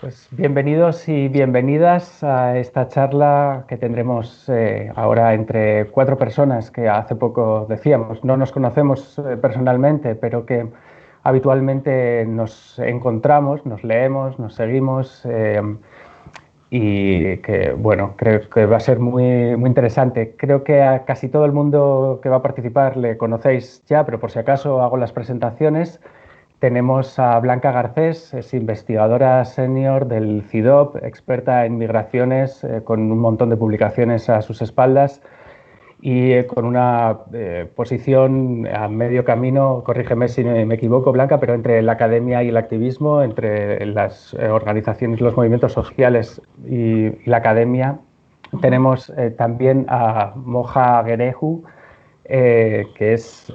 Pues bienvenidos y bienvenidas a esta charla que tendremos ahora entre cuatro personas que hace poco decíamos, no nos conocemos personalmente, pero que habitualmente nos encontramos, nos leemos, nos seguimos y que, bueno, creo que va a ser muy interesante. Creo que a casi todo el mundo que va a participar le conocéis ya, pero por si acaso hago las presentaciones. Tenemos a Blanca Garcés, es investigadora senior del CIDOB, experta en migraciones, con un montón de publicaciones a sus espaldas y con una posición a medio camino, corrígeme si me equivoco, Blanca, pero entre la academia y el activismo, entre las organizaciones, los movimientos sociales y la academia. Tenemos también a Moja Gerehu, que es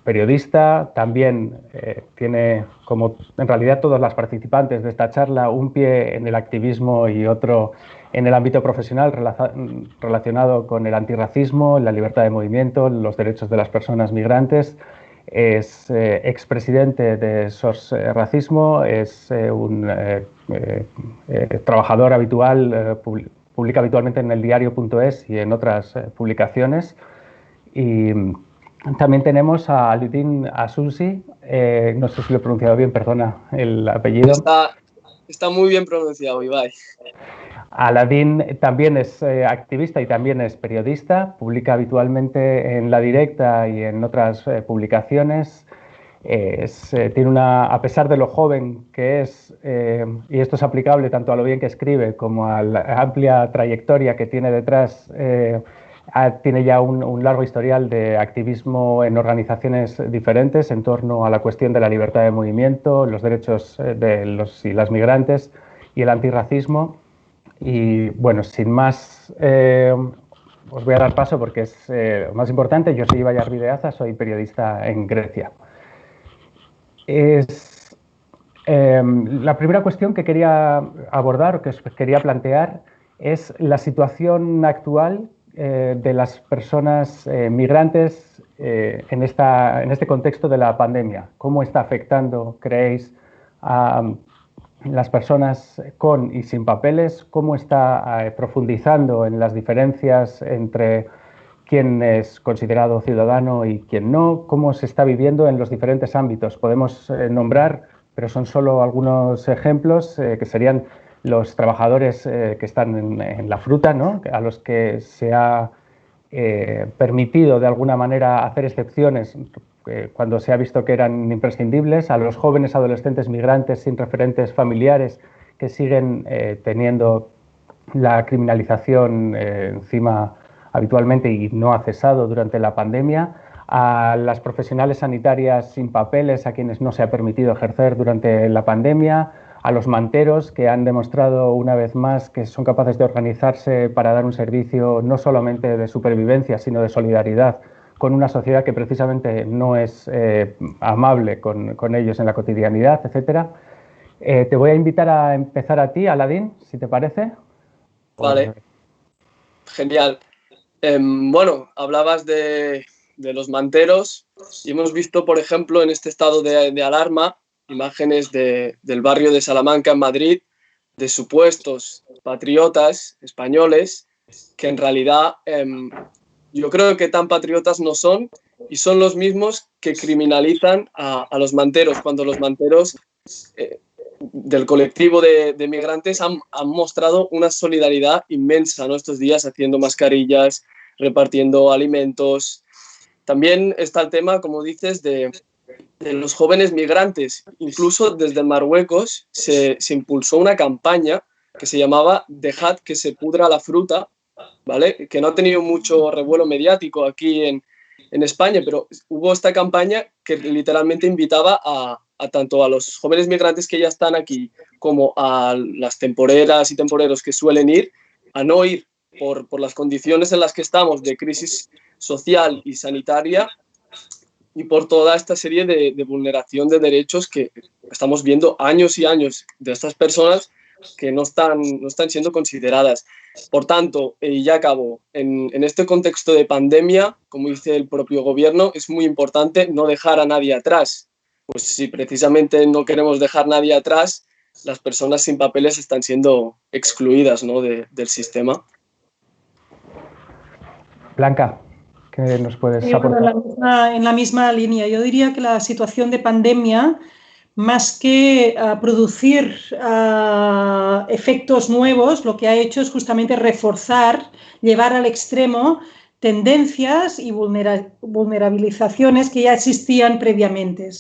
periodista, también tiene, como en realidad todas las participantes de esta charla, un pie en el activismo y otro en el ámbito profesional relacionado con el antirracismo, la libertad de movimiento, los derechos de las personas migrantes. Es expresidente de SOS Racismo, es un trabajador habitual, publica habitualmente en el diario.es y en otras publicaciones. Y también tenemos a Alidin Asusi, no sé si lo he pronunciado bien, perdona el apellido. Está muy bien pronunciado, Ibai. Aladín también es activista y también es periodista, publica habitualmente en La Directa y en otras publicaciones. Tiene a pesar de lo joven que es, y esto es aplicable tanto a lo bien que escribe como a la amplia trayectoria que tiene detrás, tiene ya un largo historial de activismo en organizaciones diferentes en torno a la cuestión de la libertad de movimiento, los derechos de los y las migrantes y el antirracismo. Y bueno, sin más, os voy a dar paso porque es lo más importante. Yo soy Ibai Arbideaza, soy periodista en Grecia. La primera cuestión que quería abordar o que os quería plantear es la situación actual de las personas migrantes en este contexto de la pandemia. ¿Cómo está afectando, creéis, a las personas con y sin papeles? ¿Cómo está profundizando en las diferencias entre quién es considerado ciudadano y quién no? ¿Cómo se está viviendo en los diferentes ámbitos? Podemos nombrar, pero son solo algunos ejemplos, que serían los trabajadores que están en la fruta, ¿no? A los que se ha permitido de alguna manera hacer excepciones cuando se ha visto que eran imprescindibles, a los jóvenes adolescentes migrantes sin referentes familiares que siguen teniendo la criminalización encima habitualmente y no ha cesado durante la pandemia, a las profesionales sanitarias sin papeles, a quienes no se ha permitido ejercer durante la pandemia, a los manteros que han demostrado una vez más que son capaces de organizarse para dar un servicio no solamente de supervivencia, sino de solidaridad con una sociedad que precisamente no es amable con ellos en la cotidianidad, etc. Te voy a invitar a empezar a ti, Aladín, si te parece. Vale, genial. Bueno, hablabas de los manteros y hemos visto, por ejemplo, en este estado de alarma, imágenes del barrio de Salamanca en Madrid, de supuestos patriotas españoles que en realidad yo creo que tan patriotas no son y son los mismos que criminalizan a los manteros, cuando los manteros del colectivo de migrantes han mostrado una solidaridad inmensa, ¿no? Estos días haciendo mascarillas, repartiendo alimentos. También está el tema, como dices, de los jóvenes migrantes. Incluso desde Marruecos se impulsó una campaña que se llamaba Dejad que se pudra la fruta, ¿vale? Que no ha tenido mucho revuelo mediático aquí en España, pero hubo esta campaña que literalmente invitaba a tanto a los jóvenes migrantes que ya están aquí como a las temporeras y temporeros que suelen ir, a no ir por las condiciones en las que estamos de crisis social y sanitaria y por toda esta serie de vulneración de derechos que estamos viendo años y años de estas personas que no están siendo consideradas. Por tanto, y ya acabo, en este contexto de pandemia, como dice el propio gobierno, es muy importante no dejar a nadie atrás. Pues si precisamente no queremos dejar a nadie atrás, las personas sin papeles están siendo excluidas, ¿no?, del sistema. Blanca, ¿qué nos puedes aportar? Bueno, en la misma línea. Yo diría que la situación de pandemia, más que producir efectos nuevos, lo que ha hecho es justamente reforzar, llevar al extremo tendencias y vulnerabilizaciones que ya existían previamente.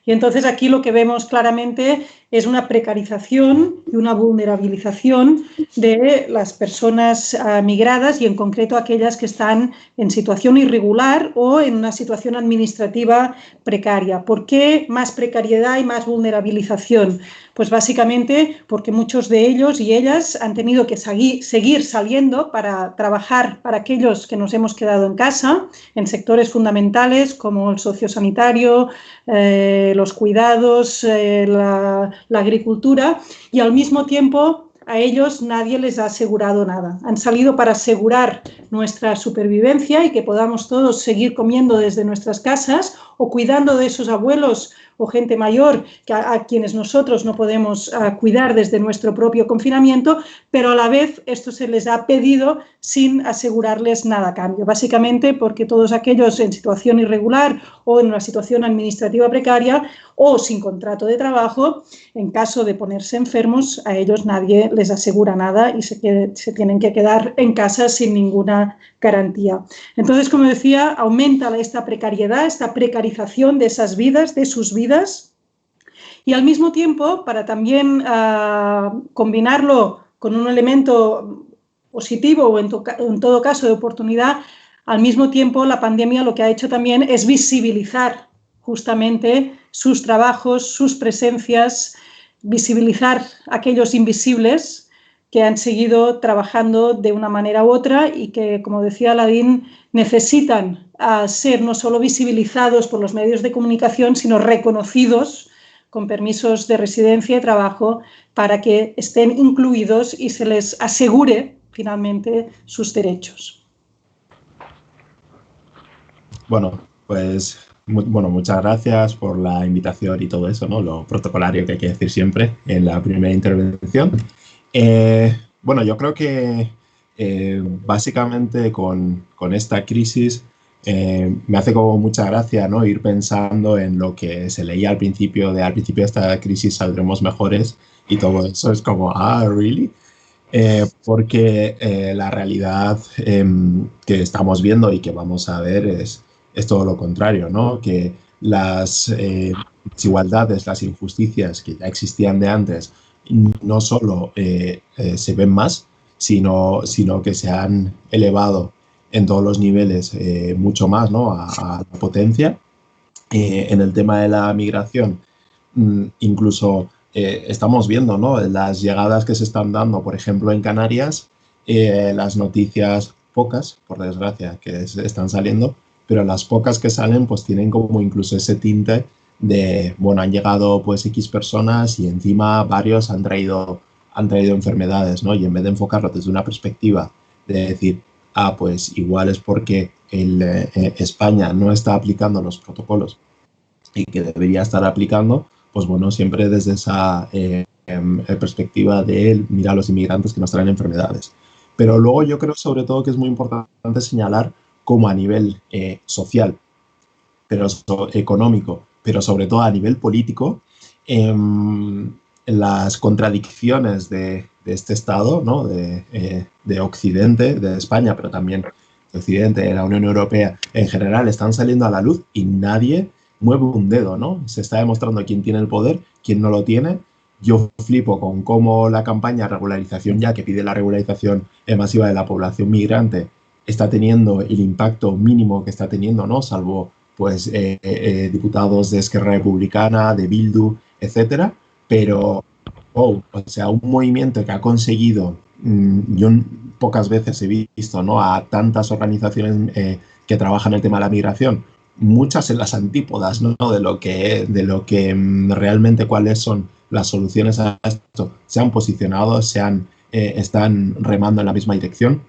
Y entonces aquí lo que vemos claramente es una precarización y una vulnerabilización de las personas migradas y en concreto aquellas que están en situación irregular o en una situación administrativa precaria. ¿Por qué más precariedad y más vulnerabilización? Pues básicamente porque muchos de ellos y ellas han tenido que seguir saliendo para trabajar para aquellos que nos hemos quedado en casa, en sectores fundamentales como el sociosanitario, los cuidados, la agricultura, y al mismo tiempo a ellos nadie les ha asegurado nada. Han salido para asegurar nuestra supervivencia y que podamos todos seguir comiendo desde nuestras casas o cuidando de esos abuelos o gente mayor a quienes nosotros no podemos cuidar desde nuestro propio confinamiento, pero a la vez esto se les ha pedido sin asegurarles nada a cambio. Básicamente porque todos aquellos en situación irregular o en una situación administrativa precaria o sin contrato de trabajo, en caso de ponerse enfermos, a ellos nadie les asegura nada y se tienen que quedar en casa sin ninguna garantía. Entonces, como decía, aumenta esta precariedad, esta precarización de esas vidas, de sus vidas, y al mismo tiempo, para también combinarlo con un elemento positivo o en todo caso de oportunidad, al mismo tiempo la pandemia lo que ha hecho también es visibilizar justamente sus trabajos, sus presencias, visibilizar aquellos invisibles que han seguido trabajando de una manera u otra y que, como decía Ladín, necesitan ser no solo visibilizados por los medios de comunicación, sino reconocidos con permisos de residencia y trabajo para que estén incluidos y se les asegure finalmente sus derechos. Bueno, pues muchas gracias por la invitación y todo eso, ¿no? Lo protocolario que hay que decir siempre en la primera intervención. Bueno, yo creo que básicamente con esta crisis me hace como mucha gracia, ¿no?, ir pensando en lo que se leía al principio de esta crisis saldremos mejores y todo eso es como, ¿really? Porque la realidad que estamos viendo y que vamos a ver es todo lo contrario, ¿no? Que las desigualdades, las injusticias que ya existían de antes no solo se ven más, sino que se han elevado en todos los niveles mucho más, ¿no?, a la potencia. En el tema de la migración, incluso estamos viendo, ¿no?, las llegadas que se están dando, por ejemplo, en Canarias, las noticias pocas, por desgracia, que están saliendo, pero las pocas que salen pues tienen como incluso ese tinte de, bueno, han llegado pues X personas y encima varios han traído enfermedades, ¿no? Y en vez de enfocarlo desde una perspectiva de decir, pues igual es porque España no está aplicando los protocolos y que debería estar aplicando, pues bueno, siempre desde esa perspectiva de mirar a los inmigrantes que nos traen enfermedades. Pero luego yo creo sobre todo que es muy importante señalar cómo a nivel social, pero económico, pero sobre todo a nivel político, las contradicciones de este Estado, ¿no?, de Occidente, de España, pero también de Occidente, de la Unión Europea en general, están saliendo a la luz y nadie mueve un dedo, ¿no? Se está demostrando quién tiene el poder, quién no lo tiene. Yo flipo con cómo la campaña regularización ya, que pide la regularización masiva de la población migrante, está teniendo el impacto mínimo que está teniendo, ¿no? Salvo pues diputados de Esquerra Republicana, de Bildu, etcétera. Pero, o sea, un movimiento que ha conseguido, yo pocas veces he visto, ¿no?, a tantas organizaciones que trabajan el tema de la migración, muchas en las antípodas, ¿no?, de lo que realmente cuáles son las soluciones a esto. Se han posicionado, están remando en la misma dirección,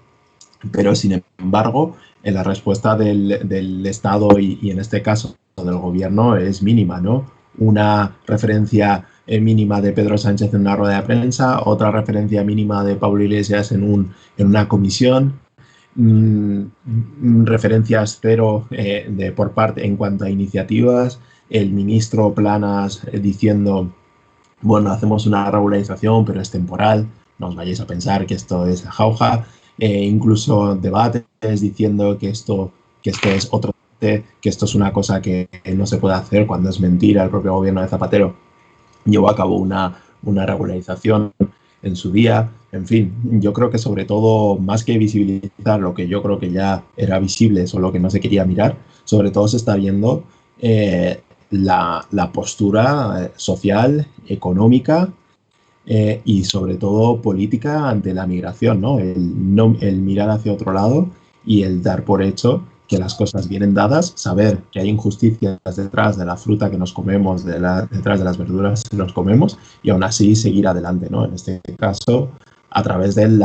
pero sin embargo la respuesta del Estado y en este caso del gobierno es mínima, ¿no? Una referencia mínima de Pedro Sánchez en una rueda de prensa, otra referencia mínima de Pablo Iglesias en una comisión, referencias cero por parte en cuanto a iniciativas, el ministro Planas diciendo, bueno, hacemos una regularización, pero es temporal, no os vayáis a pensar que esto es jauja, incluso debates diciendo que esto es otro, que esto es una cosa que no se puede hacer cuando es mentira. El propio gobierno de Zapatero llevó a cabo una regularización en su día. En fin, yo creo que sobre todo, más que visibilizar lo que yo creo que ya era visible, solo que no se quería mirar, sobre todo se está viendo la postura social, económica y sobre todo política ante la migración, ¿no? El mirar hacia otro lado y el dar por hecho que las cosas vienen dadas, saber que hay injusticias detrás de la fruta que nos comemos, detrás de las verduras que nos comemos, y aún así seguir adelante, ¿no? En este caso, a través del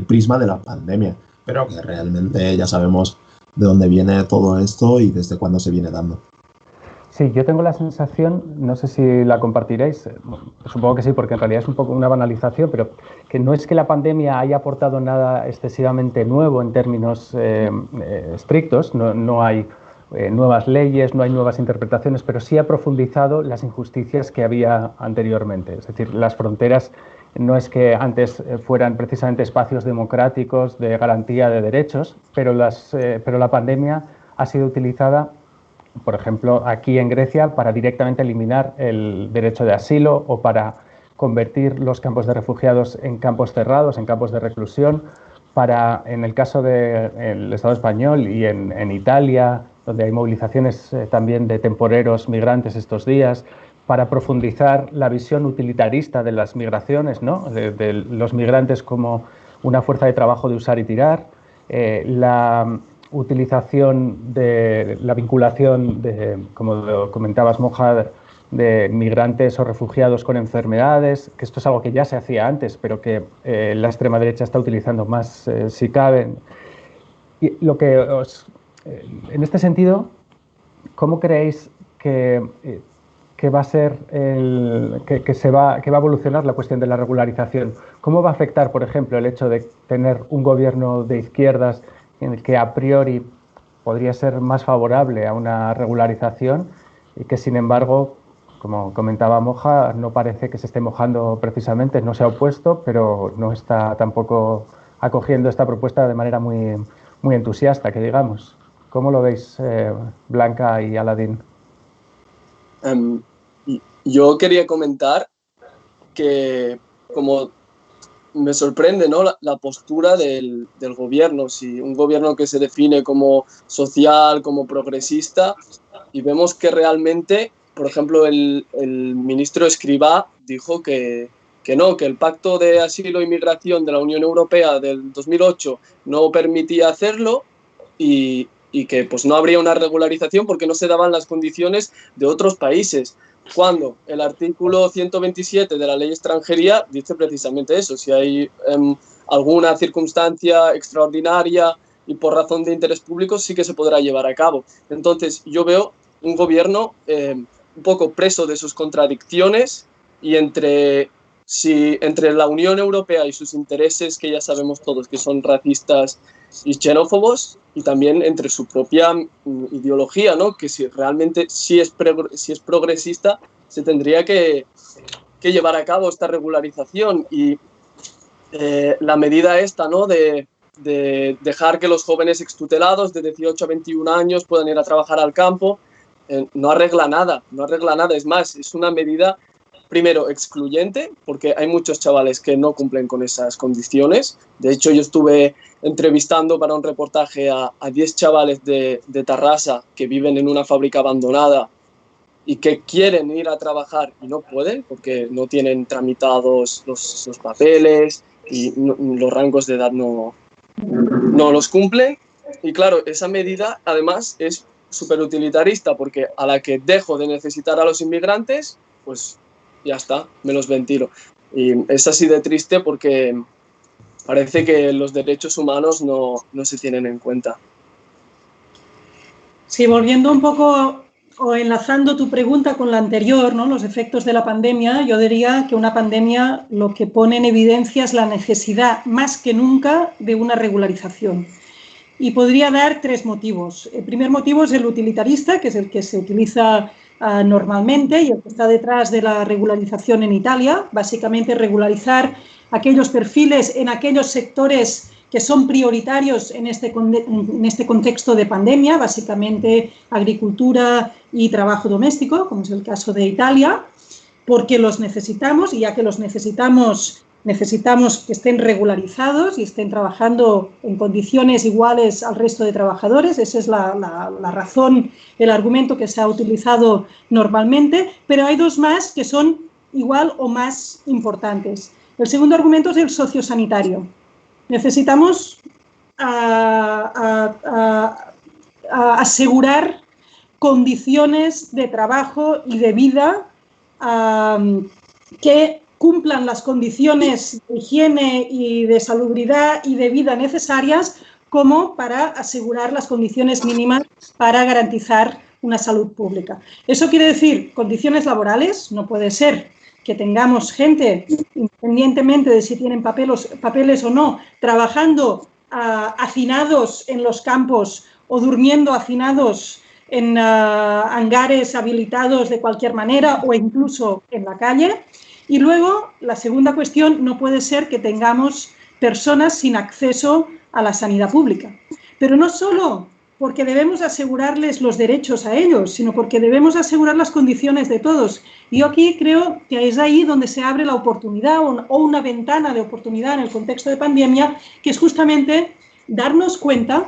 prisma de la pandemia, pero que realmente ya sabemos de dónde viene todo esto y desde cuándo se viene dando. Sí, yo tengo la sensación, no sé si la compartiréis, supongo que sí, porque en realidad es un poco una banalización, pero que no es que la pandemia haya aportado nada excesivamente nuevo en términos estrictos, no hay nuevas leyes, no hay nuevas interpretaciones, pero sí ha profundizado las injusticias que había anteriormente. Es decir, las fronteras no es que antes fueran precisamente espacios democráticos de garantía de derechos, pero la pandemia ha sido utilizada, por ejemplo, aquí en Grecia, para directamente eliminar el derecho de asilo o para convertir los campos de refugiados en campos cerrados, en campos de reclusión, para, en el caso del Estado español y en Italia, donde hay movilizaciones también de temporeros migrantes estos días, para profundizar la visión utilitarista de las migraciones, ¿no? de los migrantes como una fuerza de trabajo de usar y tirar, la utilización de la vinculación de, como lo comentabas, Moja, de migrantes o refugiados con enfermedades, que esto es algo que ya se hacía antes, pero que la extrema derecha está utilizando más si cabe. Y lo que en este sentido, ¿cómo creéis que va a ser que va a evolucionar la cuestión de la regularización? ¿Cómo va a afectar, por ejemplo, el hecho de tener un gobierno de izquierdas en el que a priori podría ser más favorable a una regularización y que, sin embargo, como comentaba Moja, no parece que se esté mojando precisamente, no se ha opuesto, pero no está tampoco acogiendo esta propuesta de manera muy, muy entusiasta, que digamos? ¿Cómo lo veis, Blanca y Aladín? Yo quería comentar que, como me sorprende, ¿no?, la postura del gobierno. Si un gobierno que se define como social, como progresista, y vemos que realmente, por ejemplo, el ministro Escrivá dijo que no, que el Pacto de Asilo y Migración de la Unión Europea del 2008 no permitía hacerlo y que pues no habría una regularización porque no se daban las condiciones de otros países. Cuando el artículo 127 de la ley de extranjería dice precisamente eso: si hay alguna circunstancia extraordinaria y por razón de interés público, sí que se podrá llevar a cabo. Entonces yo veo un gobierno un poco preso de sus contradicciones, y entre la Unión Europea y sus intereses, que ya sabemos todos que son racistas y xenófobos, y también entre su propia ideología, ¿no?, que si realmente si es progresista, se tendría que llevar a cabo esta regularización. Y la medida esta, ¿no?, de dejar que los jóvenes extutelados de 18 a 21 años puedan ir a trabajar al campo, no arregla nada. Es más, es una medida, primero, excluyente, porque hay muchos chavales que no cumplen con esas condiciones. De hecho, yo estuve entrevistando para un reportaje a 10 chavales de Tarrasa que viven en una fábrica abandonada y que quieren ir a trabajar y no pueden porque no tienen tramitados los papeles y los rangos de edad no los cumplen. Y claro, esa medida además es súper utilitarista, porque a la que dejo de necesitar a los inmigrantes, pues ya está, me los ventilo. Y es así de triste porque parece que los derechos humanos no se tienen en cuenta. Sí, volviendo un poco o enlazando tu pregunta con la anterior, ¿no? Los efectos de la pandemia, yo diría que una pandemia lo que pone en evidencia es la necesidad más que nunca de una regularización. Y podría dar tres motivos. El primer motivo es el utilitarista, que es el que se utiliza normalmente y el que está detrás de la regularización en Italia, básicamente regularizar aquellos perfiles en aquellos sectores que son prioritarios en este contexto de pandemia, básicamente agricultura y trabajo doméstico, como es el caso de Italia, porque los necesitamos y ya que los necesitamos que estén regularizados y estén trabajando en condiciones iguales al resto de trabajadores. Esa es la razón, el argumento que se ha utilizado normalmente, pero hay dos más que son igual o más importantes. El segundo argumento es el sociosanitario. Necesitamos asegurar condiciones de trabajo y de vida que cumplan las condiciones de higiene y de salubridad y de vida necesarias como para asegurar las condiciones mínimas para garantizar una salud pública. Eso quiere decir condiciones laborales, no puede ser que tengamos gente, independientemente de si tienen papeles o no, trabajando hacinados en los campos o durmiendo hacinados en hangares habilitados de cualquier manera o incluso en la calle. Y luego, la segunda cuestión, no puede ser que tengamos personas sin acceso a la sanidad pública. Pero no solo porque debemos asegurarles los derechos a ellos, sino porque debemos asegurar las condiciones de todos. Y yo aquí creo que es ahí donde se abre la oportunidad o una ventana de oportunidad en el contexto de pandemia, que es justamente darnos cuenta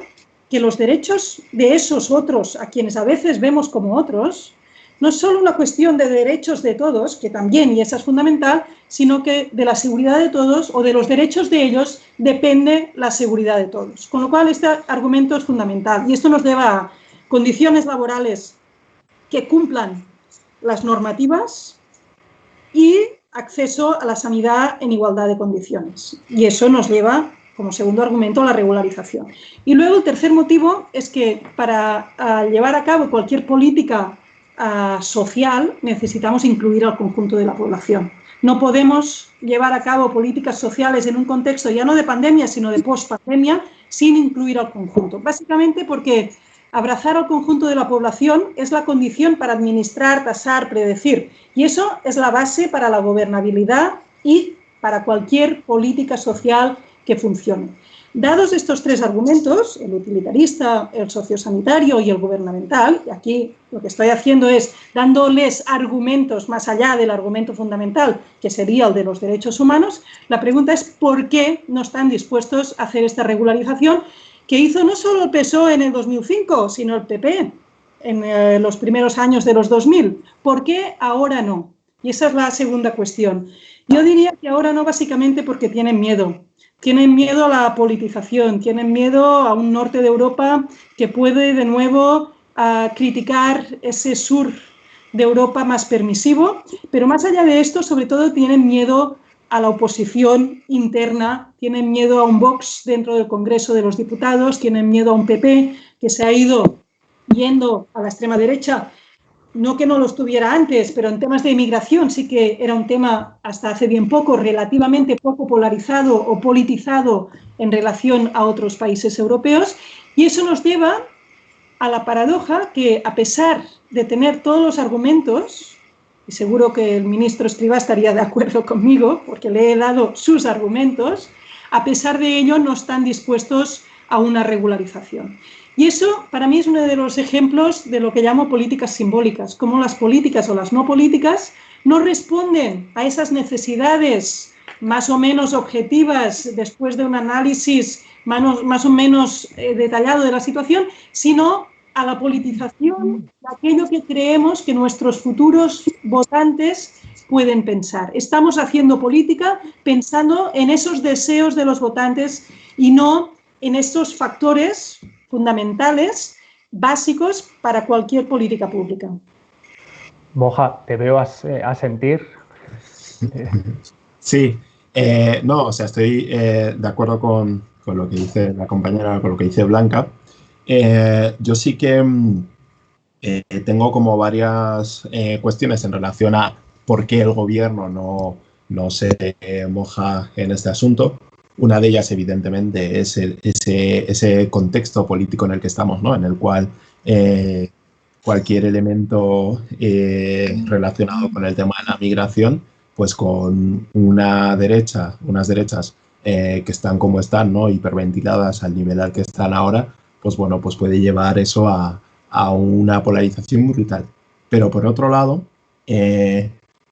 que los derechos de esos otros, a quienes a veces vemos como otros, no es solo una cuestión de derechos de todos, que también, y esa es fundamental, sino que de la seguridad de todos o de los derechos de ellos depende la seguridad de todos. Con lo cual, este argumento es fundamental y esto nos lleva a condiciones laborales que cumplan las normativas y acceso a la sanidad en igualdad de condiciones. Y eso nos lleva, como segundo argumento, a la regularización. Y luego, el tercer motivo es que para llevar a cabo cualquier política social necesitamos incluir al conjunto de la población. No podemos llevar a cabo políticas sociales en un contexto ya no de pandemia, sino de post-pandemia, sin incluir al conjunto. Básicamente porque abrazar al conjunto de la población es la condición para administrar, tasar, predecir. Y eso es la base para la gobernabilidad y para cualquier política social que funcione. Dados estos tres argumentos, el utilitarista, el sociosanitario y el gubernamental, y aquí lo que estoy haciendo es dándoles argumentos más allá del argumento fundamental, que sería el de los derechos humanos, la pregunta es ¿por qué no están dispuestos a hacer esta regularización que hizo no solo el PSOE en el 2005, sino el PP en los primeros años de los 2000? ¿Por qué ahora no? Y esa es la segunda cuestión. Yo diría que ahora no básicamente porque tienen miedo. Tienen miedo a la politización, tienen miedo a un norte de Europa que puede de nuevo criticar ese sur de Europa más permisivo, pero más allá de esto, sobre todo tienen miedo a la oposición interna, tienen miedo a un Vox dentro del Congreso de los Diputados, tienen miedo a un PP que se ha ido yendo a la extrema derecha. No que no lo estuviera antes, pero en temas de inmigración sí que era un tema hasta hace bien poco, relativamente poco polarizado o politizado en relación a otros países europeos. Y eso nos lleva a la paradoja que, a pesar de tener todos los argumentos, y seguro que el ministro Escrivá estaría de acuerdo conmigo, porque le he dado sus argumentos, a pesar de ello no están dispuestos a una regularización. Y eso, para mí, es uno de los ejemplos de lo que llamo políticas simbólicas, cómo las políticas o las no políticas no responden a esas necesidades más o menos objetivas después de un análisis más o menos detallado de la situación, sino a la politización de aquello que creemos que nuestros futuros votantes pueden pensar. Estamos haciendo política pensando en esos deseos de los votantes y no en estos factores fundamentales, básicos para cualquier política pública. Moja, te veo asentir. Sí, no, o sea, estoy de acuerdo con lo que dice la compañera, con lo que dice Blanca. Yo sí que tengo como varias cuestiones en relación a por qué el gobierno no se moja en este asunto. Una de ellas, evidentemente, es ese contexto político en el que estamos, ¿no? En el cual cualquier elemento relacionado con el tema de la migración, pues con unas derechas que están como están, ¿no? Hiperventiladas al nivel al que están ahora, pues bueno, pues puede llevar eso a una polarización brutal. Pero por otro lado,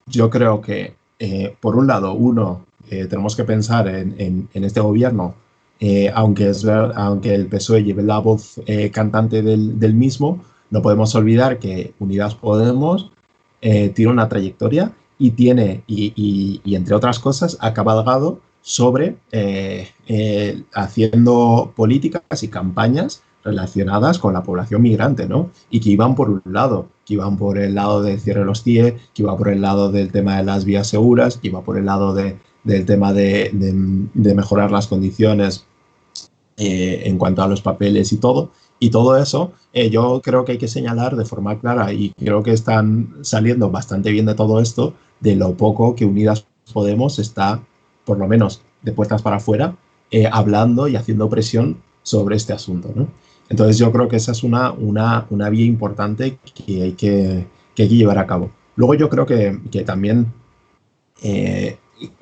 yo creo que, por un lado, tenemos que pensar en este gobierno, aunque el PSOE lleve la voz cantante del mismo, no podemos olvidar que Unidas Podemos tiene una trayectoria y entre otras cosas, ha cabalgado sobre haciendo políticas y campañas relacionadas con la población migrante, ¿no? Y que iban por un lado, que iban por el lado del cierre de los CIE, que iba por el lado del tema de las vías seguras, que iba por el lado del tema de mejorar las condiciones en cuanto a los papeles y todo. Y todo eso yo creo que hay que señalar de forma clara y creo que están saliendo bastante bien de todo esto, de lo poco que Unidas Podemos está, por lo menos de puertas para afuera, hablando y haciendo presión sobre este asunto, ¿no? Entonces yo creo que esa es una vía importante que hay que llevar a cabo. Luego yo creo que también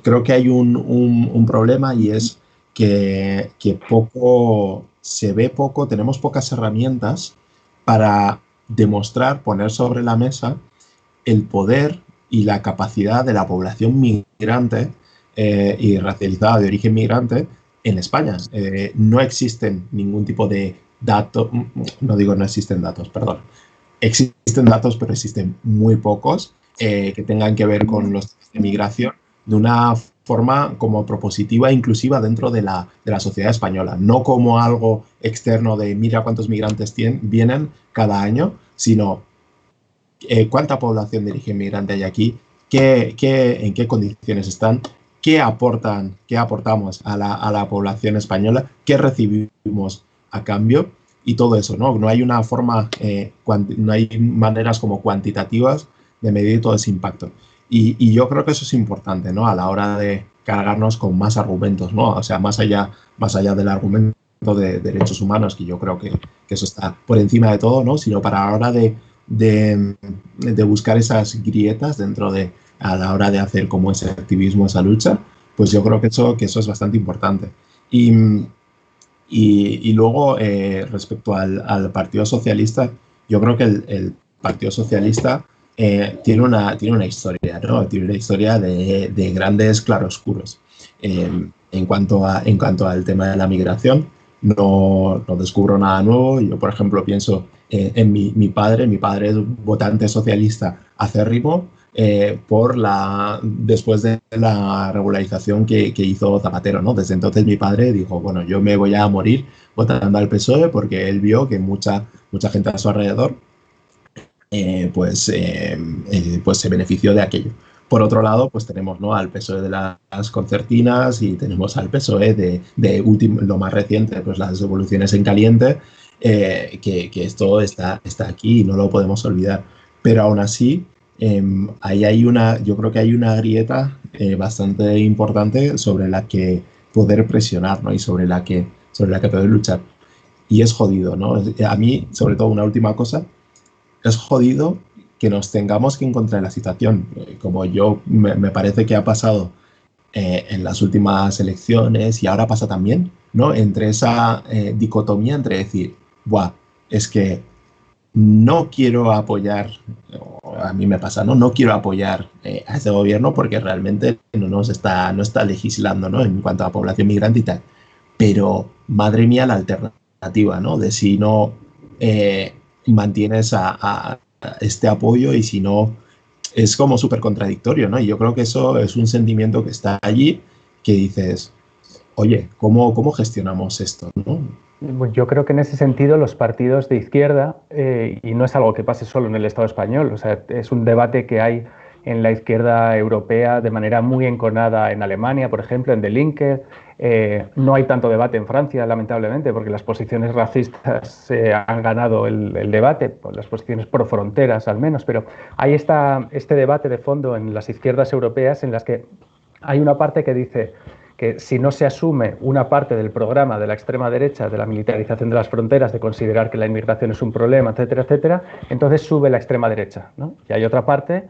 creo que hay un problema y es que se ve poco, tenemos pocas herramientas para demostrar, poner sobre la mesa el poder y la capacidad de la población migrante y racializada de origen migrante en España. No existen ningún tipo de datos, no digo no existen datos, perdón. Existen datos, pero existen muy pocos que tengan que ver con los temas de migración de una forma como propositiva e inclusiva dentro de la sociedad española, no como algo externo de mira cuántos migrantes vienen cada año, sino cuánta población de origen migrante hay aquí, en qué condiciones están, qué aportamos a la población española, qué recibimos a cambio y todo eso, ¿no? No hay una forma, no hay maneras como cuantitativas de medir todo ese impacto. Y yo creo que eso es importante, ¿no? A la hora de cargarnos con más argumentos, ¿no? O sea, más allá del argumento de derechos humanos, que yo creo que eso está por encima de todo, ¿no? Sino para la hora de buscar esas grietas a la hora de hacer como ese activismo, esa lucha, pues yo creo que eso es bastante importante. Y luego, respecto al Partido Socialista, yo creo que el Partido Socialista tiene una historia, ¿no? Tiene una historia de grandes claroscuros. En cuanto al tema de la migración, no descubro nada nuevo. Yo, por ejemplo, pienso en mi padre. Mi padre es votante socialista acérrimo después de la regularización que hizo Zapatero, ¿no? Desde entonces mi padre dijo, bueno, yo me voy a morir votando al PSOE porque él vio que mucha gente a su alrededor pues se benefició de aquello. Por otro lado, pues tenemos, ¿no?, al PSOE de las concertinas y tenemos al PSOE de lo más reciente, pues las devoluciones en caliente, que esto está aquí y no lo podemos olvidar. Pero aún así, yo creo que hay una grieta bastante importante sobre la que poder presionar, ¿no? Y sobre la que poder luchar. Y es jodido, ¿no? A mí, sobre todo, una última cosa, es jodido que nos tengamos que encontrar en la situación, como me parece que ha pasado en las últimas elecciones y ahora pasa también, ¿no? Entre esa dicotomía entre decir, buah, es que no quiero apoyar, a mí me pasa, ¿no? No quiero apoyar a este gobierno porque realmente no está legislando, ¿no?, en cuanto a población migrante y tal. Pero, madre mía, la alternativa, ¿no? De si no mantienes a este apoyo y si no, es como súper contradictorio, ¿no? Y yo creo que eso es un sentimiento que está allí, que dices, oye, ¿cómo gestionamos esto, ¿no? Yo creo que en ese sentido los partidos de izquierda, y no es algo que pase solo en el Estado español, o sea, es un debate que hay en la izquierda europea de manera muy enconada en Alemania, por ejemplo, en Die Linke. No hay tanto debate en Francia, lamentablemente, porque las posiciones racistas han ganado el debate, las posiciones pro fronteras al menos, pero ahí está este debate de fondo en las izquierdas europeas en las que hay una parte que dice que si no se asume una parte del programa de la extrema derecha, de la militarización de las fronteras, de considerar que la inmigración es un problema, etcétera, etcétera, entonces sube la extrema derecha, ¿no? Y hay otra parte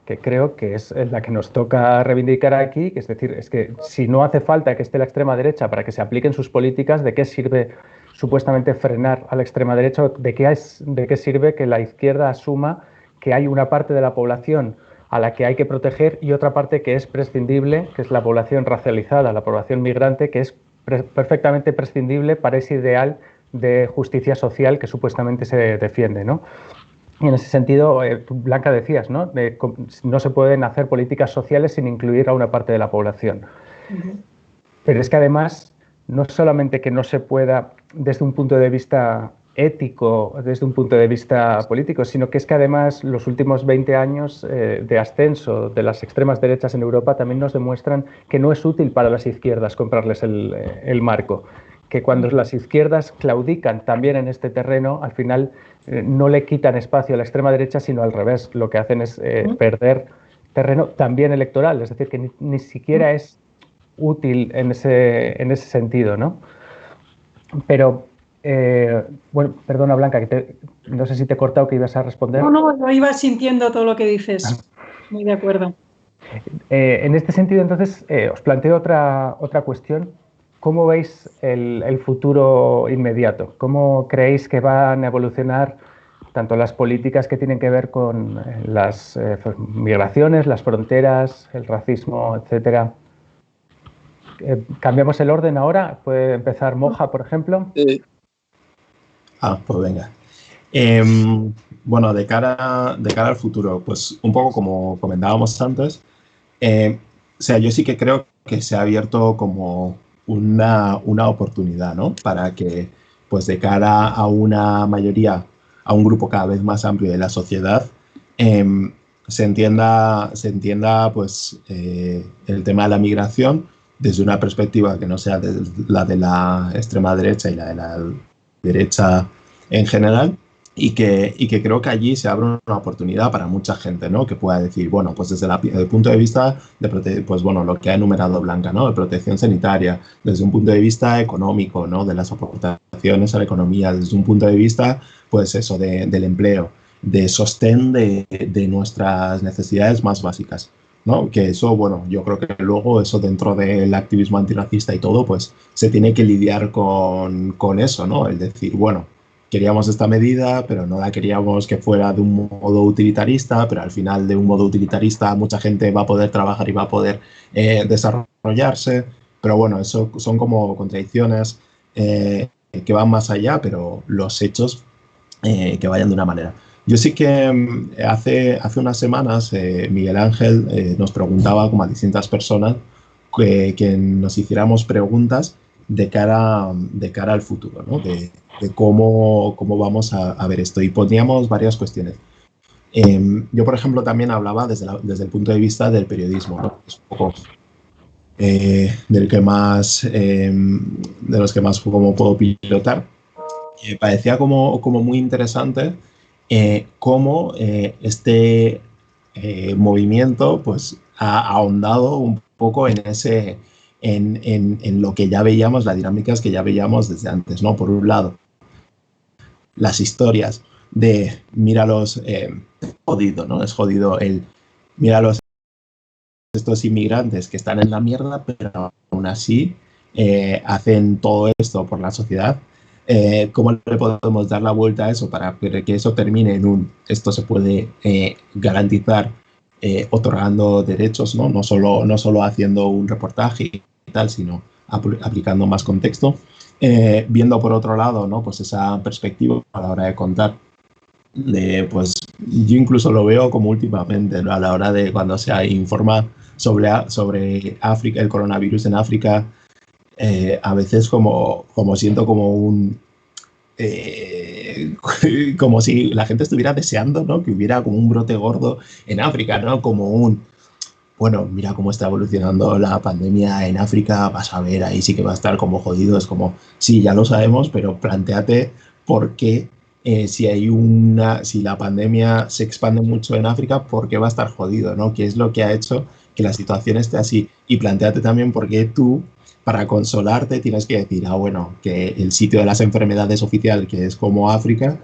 que creo que es la que nos toca reivindicar aquí, que es decir, es que si no hace falta que esté la extrema derecha para que se apliquen sus políticas, ¿de qué sirve supuestamente frenar a la extrema derecha? ¿De qué sirve que la izquierda asuma que hay una parte de la población a la que hay que proteger y otra parte que es prescindible, que es la población racializada, la población migrante, que es perfectamente prescindible para ese ideal de justicia social que supuestamente se defiende, ¿no? Y en ese sentido, Blanca, decías, ¿no? No se pueden hacer políticas sociales sin incluir a una parte de la población. Pero es que además, no solamente que no se pueda desde un punto de vista ético, desde un punto de vista político, sino que es que además los últimos 20 años de ascenso de las extremas derechas en Europa también nos demuestran que no es útil para las izquierdas comprarles el marco, que cuando las izquierdas claudican también en este terreno, al final no le quitan espacio a la extrema derecha, sino al revés, lo que hacen es perder terreno también electoral, es decir, que ni siquiera es útil en ese sentido, ¿no? Pero, bueno, perdona Blanca, no sé si te he cortado, que ibas a responder. No, iba sintiendo todo lo que dices. Muy de acuerdo. En este sentido, entonces, os planteo otra cuestión. ¿Cómo veis el futuro inmediato? ¿Cómo creéis que van a evolucionar tanto las políticas que tienen que ver con las migraciones, las fronteras, el racismo, etcétera? ¿Cambiamos el orden ahora? ¿Puede empezar Moja, por ejemplo? Sí. Pues venga. Bueno, de cara al futuro, pues un poco como comentábamos antes, o sea, yo sí que creo que se ha abierto como una oportunidad, ¿no? Para que, pues de cara a una mayoría, a un grupo cada vez más amplio de la sociedad, se entienda pues, el tema de la migración desde una perspectiva que no sea la de la extrema derecha y la de la derecha en general, y que creo que allí se abre una oportunidad para mucha gente, ¿no? Que pueda decir, bueno, pues desde el punto de vista de pues bueno, lo que ha enumerado Blanca, ¿no? De protección sanitaria, desde un punto de vista económico, ¿no? De las aportaciones a la economía, desde un punto de vista, pues eso, del empleo, de sostén de nuestras necesidades más básicas, ¿no? Que eso, bueno, yo creo que luego eso dentro del activismo antirracista y todo, pues se tiene que lidiar con eso, ¿no? El decir, bueno, queríamos esta medida, pero no la queríamos que fuera de un modo utilitarista, pero al final de un modo utilitarista mucha gente va a poder trabajar y va a poder desarrollarse. Pero bueno, eso son como contradicciones que van más allá, pero los hechos que vayan de una manera. Yo sí que hace unas semanas Miguel Ángel nos preguntaba como a distintas personas que nos hiciéramos preguntas de cara al futuro, ¿no? De cómo vamos a ver esto. Y poníamos varias cuestiones. Yo, por ejemplo, también hablaba desde el punto de vista del periodismo, ¿no? Es un poco de los que más como puedo pilotar. Parecía como muy interesante cómo este movimiento pues, ha ahondado un poco en lo que ya veíamos, las dinámicas que ya veíamos desde antes, ¿no? Por un lado, las historias de míralos, jodido, ¿no? Es jodido míralos estos inmigrantes que están en la mierda, pero aún así hacen todo esto por la sociedad. ¿Cómo le podemos dar la vuelta a eso para que eso termine en esto se puede garantizar otorgando derechos, ¿no? No solo haciendo un reportaje y tal, sino aplicando más contexto. Viendo por otro lado, ¿no? Pues esa perspectiva a la hora de contar, pues yo incluso lo veo como últimamente, ¿no? A la hora de cuando se informa sobre África, el coronavirus en África, a veces como siento como como si la gente estuviera deseando, ¿no? Que hubiera como un brote gordo en África, ¿no? Como bueno, mira cómo está evolucionando la pandemia en África, vas a ver, ahí sí que va a estar como jodido. Es como, sí, ya lo sabemos, pero plantéate por qué, si la pandemia se expande mucho en África, ¿por qué va a estar jodido, ¿no? ¿Qué es lo que ha hecho que la situación esté así? Y plantéate también por qué tú, para consolarte, tienes que decir, bueno, que el sitio de las enfermedades oficial, que es como África,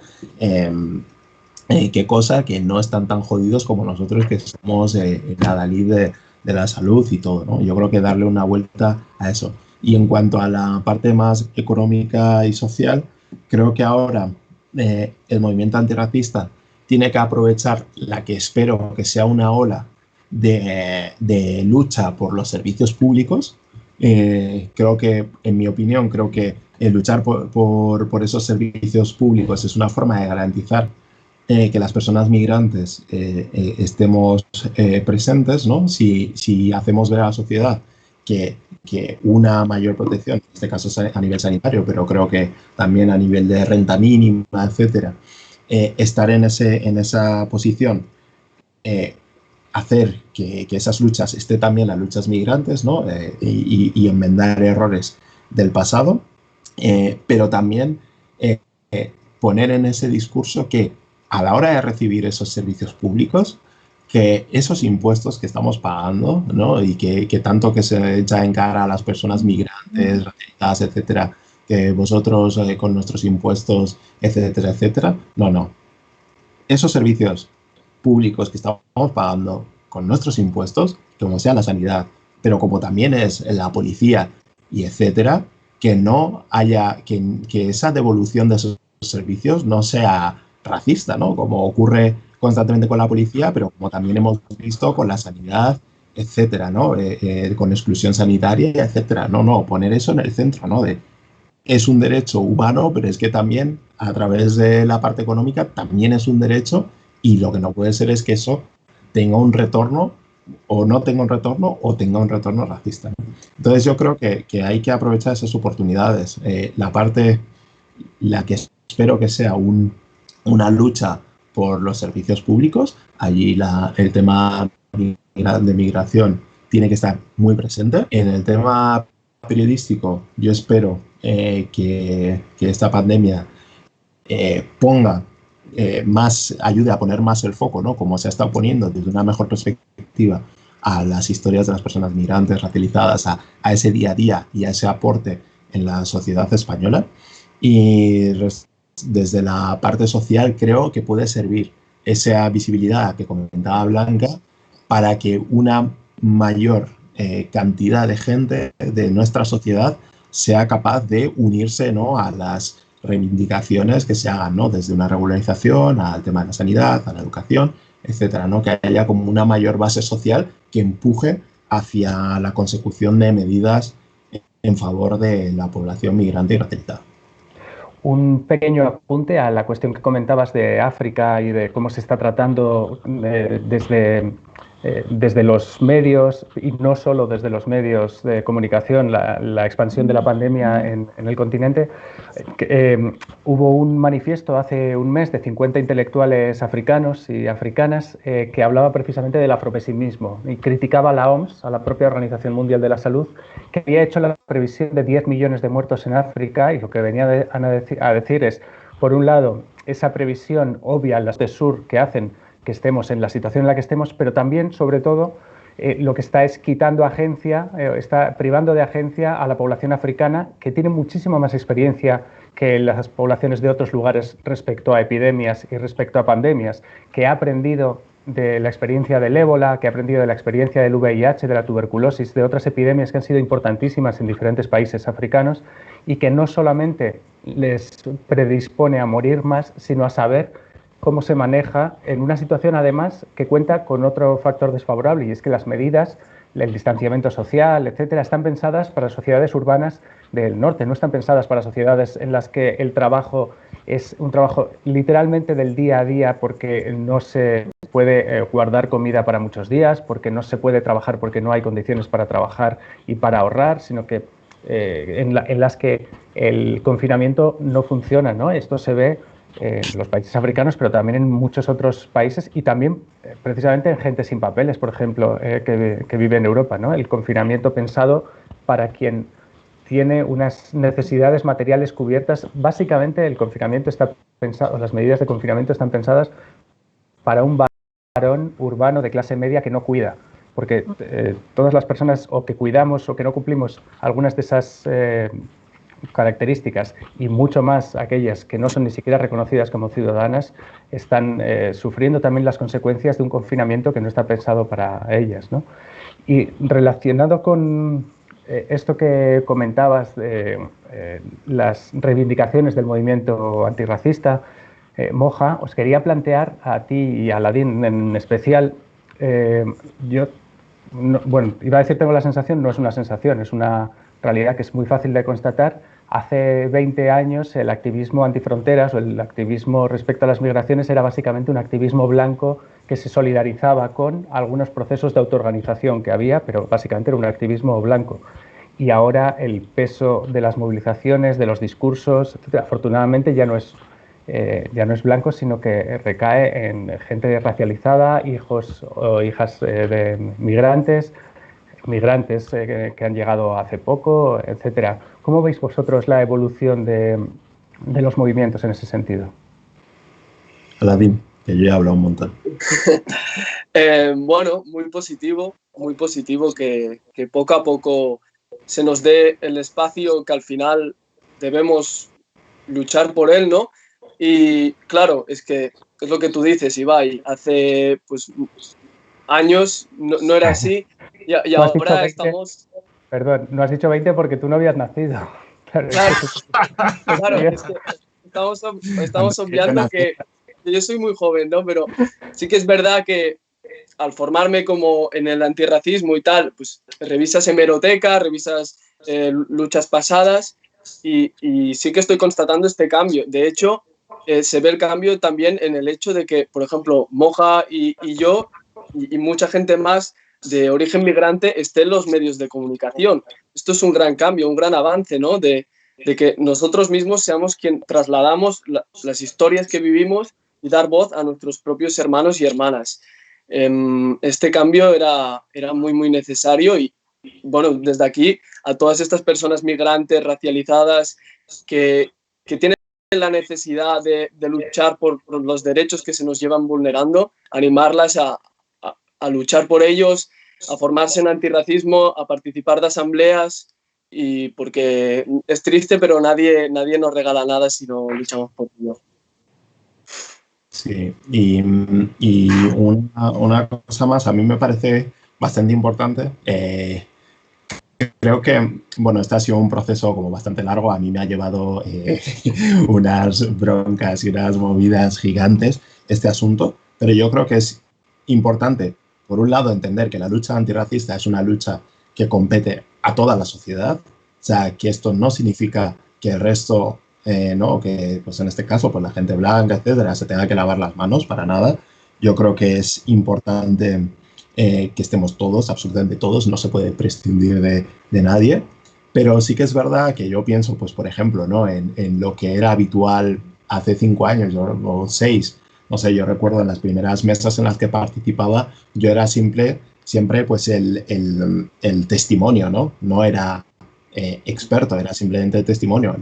qué cosa, que no están tan jodidos como nosotros, que somos la Dalí de la salud y todo, ¿no? Yo creo que darle una vuelta a eso. Y en cuanto a la parte más económica y social, creo que ahora el movimiento antirracista tiene que aprovechar la que espero que sea una ola de lucha por los servicios públicos. Creo que, en mi opinión, creo que luchar por esos servicios públicos es una forma de garantizar que las personas migrantes estemos presentes, ¿no? Si hacemos ver a la sociedad que una mayor protección, en este caso a nivel sanitario, pero creo que también a nivel de renta mínima, etcétera, estar en esa posición, hacer que esas luchas estén también las luchas migrantes, ¿no? Y enmendar errores del pasado, pero también poner en ese discurso que a la hora de recibir esos servicios públicos, que esos impuestos que estamos pagando, ¿no? Y que tanto que se echa en cara a las personas migrantes, racializadas, etcétera, que vosotros con nuestros impuestos, etcétera, etcétera, no. Esos servicios públicos que estamos pagando con nuestros impuestos, como sea la sanidad, pero como también es la policía y etcétera, que no haya, que esa devolución de esos servicios no sea racista, ¿no? Como ocurre constantemente con la policía, pero como también hemos visto con la sanidad, etcétera, ¿no? Con exclusión sanitaria, etcétera. No, poner eso en el centro, ¿no? Es un derecho humano, pero es que también a través de la parte económica también es un derecho, y lo que no puede ser es que eso tenga un retorno o no tenga un retorno o tenga un retorno racista, ¿no? Entonces yo creo que hay que aprovechar esas oportunidades. La que espero que sea una lucha por los servicios públicos, allí el tema de migración tiene que estar muy presente. En el tema periodístico, yo espero que esta pandemia ponga ayude a poner más el foco, ¿no? Como se ha estado poniendo desde una mejor perspectiva a las historias de las personas migrantes, racializadas, a ese día a día y a ese aporte en la sociedad española. Y desde la parte social creo que puede servir esa visibilidad que comentaba Blanca para que una mayor cantidad de gente de nuestra sociedad sea capaz de unirse, ¿no? A las reivindicaciones que se hagan, ¿no? Desde una regularización al tema de la sanidad, a la educación, etcétera, ¿no? Que haya como una mayor base social que empuje hacia la consecución de medidas en favor de la población migrante y racializada. Un pequeño apunte a la cuestión que comentabas de África y de cómo se está tratando desde los medios, y no solo desde los medios de comunicación, la expansión de la pandemia en el continente. Hubo un manifiesto hace un mes de 50 intelectuales africanos y africanas que hablaba precisamente del afropesimismo y criticaba a la OMS, a la propia Organización Mundial de la Salud, que había hecho la previsión de 10 millones de muertos en África, y lo que venía a decir es, por un lado, esa previsión obvia en las de sur que hacen que estemos en la situación en la que estemos, pero también, sobre todo, lo que está es quitando agencia, está privando de agencia a la población africana, que tiene muchísima más experiencia que las poblaciones de otros lugares respecto a epidemias y respecto a pandemias, que ha aprendido de la experiencia del ébola, que ha aprendido de la experiencia del VIH, de la tuberculosis, de otras epidemias que han sido importantísimas en diferentes países africanos, y que no solamente les predispone a morir más, sino a saber cómo se maneja en una situación, además, que cuenta con otro factor desfavorable, y es que las medidas, el distanciamiento social, etcétera, están pensadas para sociedades urbanas del norte, no están pensadas para sociedades en las que el trabajo es un trabajo literalmente del día a día, porque no se puede guardar comida para muchos días, porque no se puede trabajar porque no hay condiciones para trabajar y para ahorrar, sino que en las que el confinamiento no funciona, ¿no? Esto se ve en los países africanos, pero también en muchos otros países y también precisamente en gente sin papeles, por ejemplo, que vive en Europa, ¿no? El confinamiento pensado para quien tiene unas necesidades materiales cubiertas. Básicamente el confinamiento está pensado, las medidas de confinamiento están pensadas para un varón urbano de clase media que no cuida, porque todas las personas o que cuidamos o que no cumplimos algunas de esas características y mucho más aquellas que no son ni siquiera reconocidas como ciudadanas están sufriendo también las consecuencias de un confinamiento que no está pensado para ellas, ¿no? Y relacionado con esto que comentabas de las reivindicaciones del movimiento antirracista, Moja, os quería plantear a ti y a Aladín en especial, yo, bueno, iba a decir tengo la sensación, no es una sensación, es una realidad que es muy fácil de constatar. Hace 20 años el activismo antifronteras o el activismo respecto a las migraciones era básicamente un activismo blanco que se solidarizaba con algunos procesos de autoorganización que había, pero básicamente era un activismo blanco. Y ahora el peso de las movilizaciones, de los discursos, etcétera, afortunadamente ya no es blanco, sino que recae en gente racializada, hijos o hijas de migrantes que han llegado hace poco, etcétera. ¿Cómo veis vosotros la evolución de los movimientos en ese sentido? Aladín, que yo he hablado un montón. Bueno, muy positivo que poco a poco se nos dé el espacio que al final debemos luchar por él, ¿no? Y claro, es que es lo que tú dices, Ibai, hace pues años no era así y ahora estamos... Perdón, no has dicho 20 porque tú no habías nacido. Claro, es que estamos obviando que yo soy muy joven, ¿no? Pero sí que es verdad que al formarme como en el antirracismo y tal, pues revisas hemeroteca, revisas luchas pasadas y sí que estoy constatando este cambio. De hecho, se ve el cambio también en el hecho de que, por ejemplo, Moja y yo y mucha gente más de origen migrante esté en los medios de comunicación. Esto es un gran cambio, un gran avance, ¿no? De que nosotros mismos seamos quien trasladamos las historias que vivimos y dar voz a nuestros propios hermanos y hermanas. Este cambio era muy, muy necesario y, bueno, desde aquí a todas estas personas migrantes, racializadas, que tienen la necesidad de luchar por los derechos que se nos llevan vulnerando, animarlas a luchar por ellos, a formarse en antirracismo, a participar de asambleas, y porque es triste, pero nadie nos regala nada si no luchamos por ello. Sí, y una cosa más, a mí me parece bastante importante. Creo que, bueno, este ha sido un proceso como bastante largo. A mí me ha llevado unas broncas y unas movidas gigantes este asunto, pero yo creo que es importante, por un lado, entender que la lucha antirracista es una lucha que compete a toda la sociedad. O sea, que esto no significa que el resto, no, que pues en este caso, pues la gente blanca, etcétera, se tenga que lavar las manos para nada. Yo creo que es importante que estemos todos, absolutamente todos, no se puede prescindir de nadie. Pero sí que es verdad que yo pienso, pues por ejemplo, ¿no? en lo que era habitual hace 5 años o 6. No sé, yo recuerdo en las primeras mesas en las que participaba, yo era siempre pues el testimonio, ¿no? No era experto, era simplemente testimonio.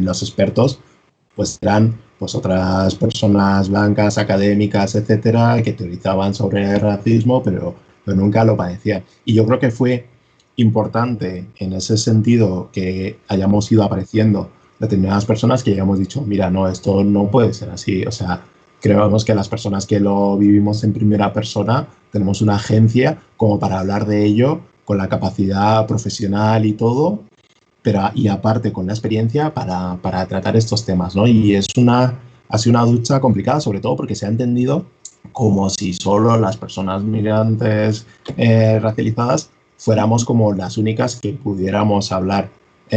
Los expertos pues eran pues otras personas blancas, académicas, etcétera, que teorizaban sobre el racismo, pero nunca lo padecían. Y yo creo que fue importante en ese sentido que hayamos ido apareciendo determinadas personas que hayamos dicho, mira, no, esto no puede ser así. O sea, creemos que las personas que lo vivimos en primera persona tenemos una agencia como para hablar de ello con la capacidad profesional y todo, pero y aparte con la experiencia para tratar estos temas, ¿no? Y ha sido una lucha complicada, sobre todo porque se ha entendido como si solo las personas migrantes racializadas fuéramos como las únicas que pudiéramos hablar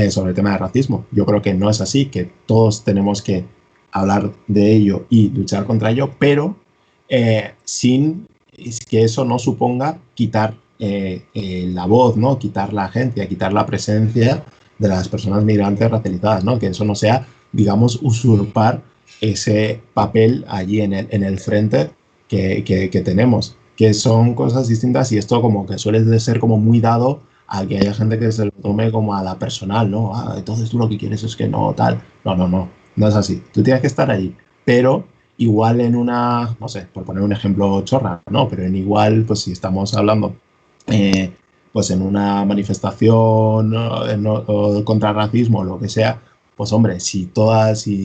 sobre el tema del racismo. Yo creo que no es así, que todos tenemos que hablar de ello y luchar contra ello, pero sin que eso no suponga quitar la voz, ¿no? Quitar la agencia, quitar la presencia de las personas migrantes racializadas, ¿no? Que eso no sea, digamos, usurpar ese papel allí en el frente que tenemos, que son cosas distintas y esto como que suele de ser como muy dado a que haya gente que se lo tome como a la personal, ¿no? Ah, entonces tú lo que quieres es que no, tal. No es así. Tú tienes que estar allí, pero igual en una, no sé, por poner un ejemplo chorra, ¿no? Pero en igual, pues si estamos hablando, pues en una manifestación o contra el racismo o lo que sea, pues hombre, si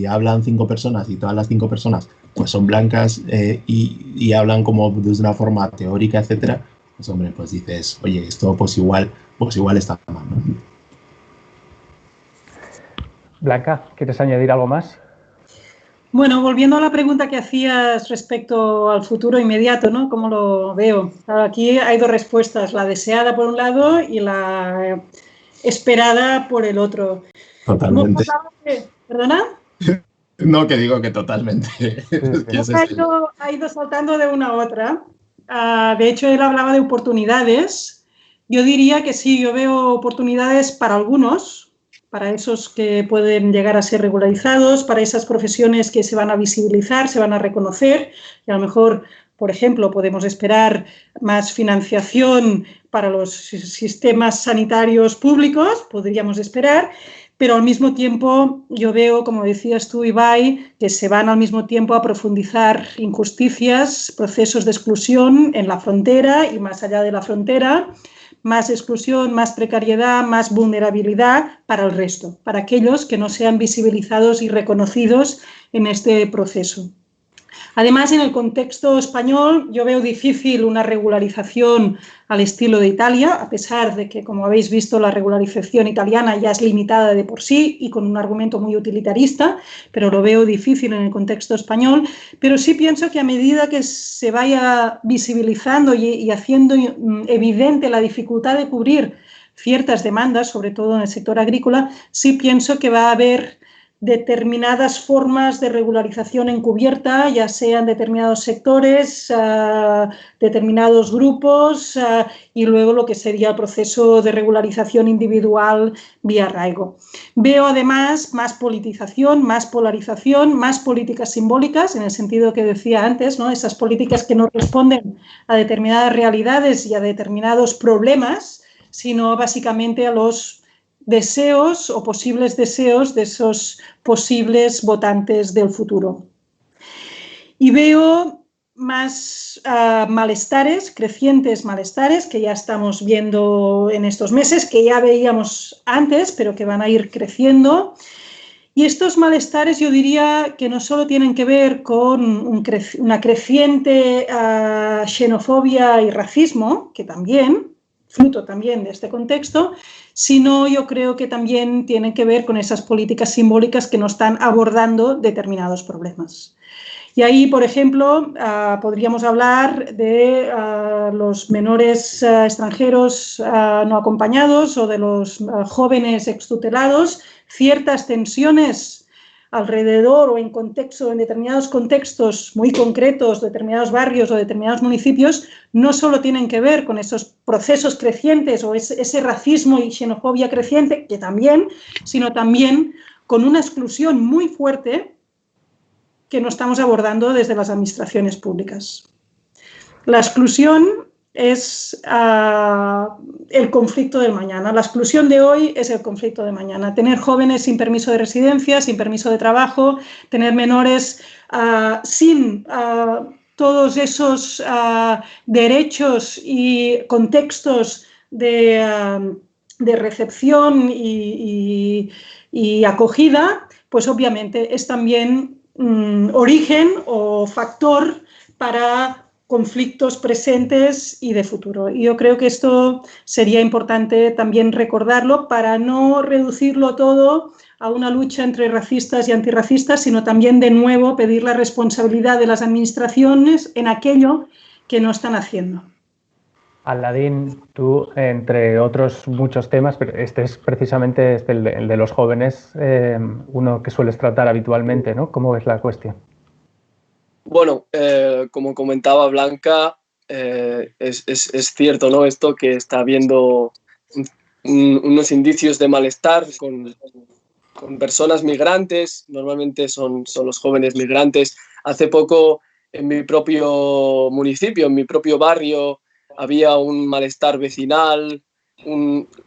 hablan 5 personas y todas las 5 personas pues son blancas y hablan como de una forma teórica, etcétera, pues hombre, pues dices, oye, esto pues igual está mal, ¿no? Blanca, ¿quieres añadir algo más? Bueno, volviendo a la pregunta que hacías respecto al futuro inmediato, ¿no? ¿Cómo lo veo? Aquí hay dos respuestas, la deseada por un lado y la esperada por el otro. Totalmente. ¿Perdona? No, que digo que totalmente. Ha ido saltando de una a otra. De hecho, él hablaba de oportunidades. Yo diría que sí, yo veo oportunidades para algunos, para esos que pueden llegar a ser regularizados, para esas profesiones que se van a visibilizar, se van a reconocer, y a lo mejor, por ejemplo, podemos esperar más financiación para los sistemas sanitarios públicos, podríamos esperar, pero al mismo tiempo yo veo, como decías tú, Ibai, que se van al mismo tiempo a profundizar injusticias, procesos de exclusión en la frontera y más allá de la frontera, más exclusión, más precariedad, más vulnerabilidad para el resto, para aquellos que no sean visibilizados y reconocidos en este proceso. Además, en el contexto español, yo veo difícil una regularización al estilo de Italia, a pesar de que, como habéis visto, la regularización italiana ya es limitada de por sí y con un argumento muy utilitarista, pero lo veo difícil en el contexto español. Pero sí pienso que a medida que se vaya visibilizando y haciendo evidente la dificultad de cubrir ciertas demandas, sobre todo en el sector agrícola, sí pienso que va a haber determinadas formas de regularización encubierta, ya sean determinados sectores, determinados grupos y luego lo que sería el proceso de regularización individual vía arraigo. Veo además más politización, más polarización, más políticas simbólicas, en el sentido que decía antes, ¿no? Esas políticas que no responden a determinadas realidades y a determinados problemas, sino básicamente a los deseos o posibles deseos de esos posibles votantes del futuro. Y veo más malestares, crecientes malestares, que ya estamos viendo en estos meses, que ya veíamos antes, pero que van a ir creciendo. Y estos malestares yo diría que no solo tienen que ver con una creciente xenofobia y racismo, que también, fruto también de este contexto, sino yo creo que también tienen que ver con esas políticas simbólicas que no están abordando determinados problemas. Y ahí, por ejemplo, podríamos hablar de los menores extranjeros no acompañados o de los jóvenes extutelados, ciertas tensiones alrededor o en determinados contextos muy concretos, determinados barrios o determinados municipios, no solo tienen que ver con esos procesos crecientes o ese racismo y xenofobia creciente, que también, sino también con una exclusión muy fuerte que no estamos abordando desde las administraciones públicas. La exclusión es el conflicto del mañana. La exclusión de hoy es el conflicto de mañana. Tener jóvenes sin permiso de residencia, sin permiso de trabajo, tener menores sin todos esos derechos y contextos de recepción y acogida, pues obviamente es también origen o factor para conflictos presentes y de futuro. Y yo creo que esto sería importante también recordarlo para no reducirlo todo a una lucha entre racistas y antirracistas, sino también de nuevo pedir la responsabilidad de las administraciones en aquello que no están haciendo. Aladín, tú, entre otros muchos temas, pero este es precisamente el de los jóvenes, uno que sueles tratar habitualmente, ¿no? ¿Cómo ves la cuestión? Bueno, como comentaba Blanca, es cierto, ¿no? Esto que está habiendo unos indicios de malestar personas migrantes, normalmente son los jóvenes migrantes. Hace poco en mi propio municipio, en mi propio barrio, había un malestar vecinal,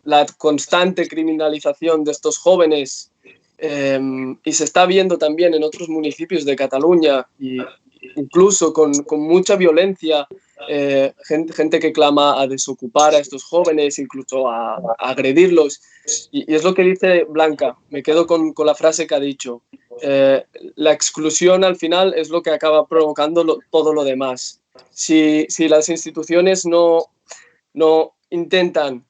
la constante criminalización de estos jóvenes, y se está viendo también en otros municipios de Cataluña, y incluso con mucha violencia, gente que clama a desocupar a estos jóvenes, incluso a agredirlos. Y es lo que dice Blanca, me quedo con la frase que ha dicho. La exclusión al final es lo que acaba provocando todo lo demás. Si las instituciones no intentan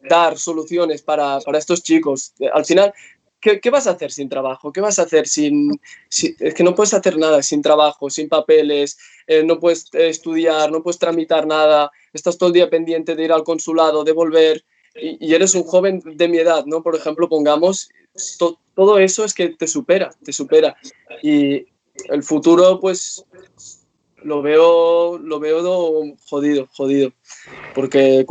dar soluciones para estos chicos, al final, ¿qué vas a hacer sin trabajo? ¿Qué vas a hacer es que no puedes hacer nada sin trabajo, sin papeles, no puedes estudiar, no puedes tramitar nada, estás todo el día pendiente de ir al consulado, de volver, y eres un joven de mi edad, ¿no? Por ejemplo, pongamos, todo eso es que te supera. Y el futuro, pues, lo veo jodido, porque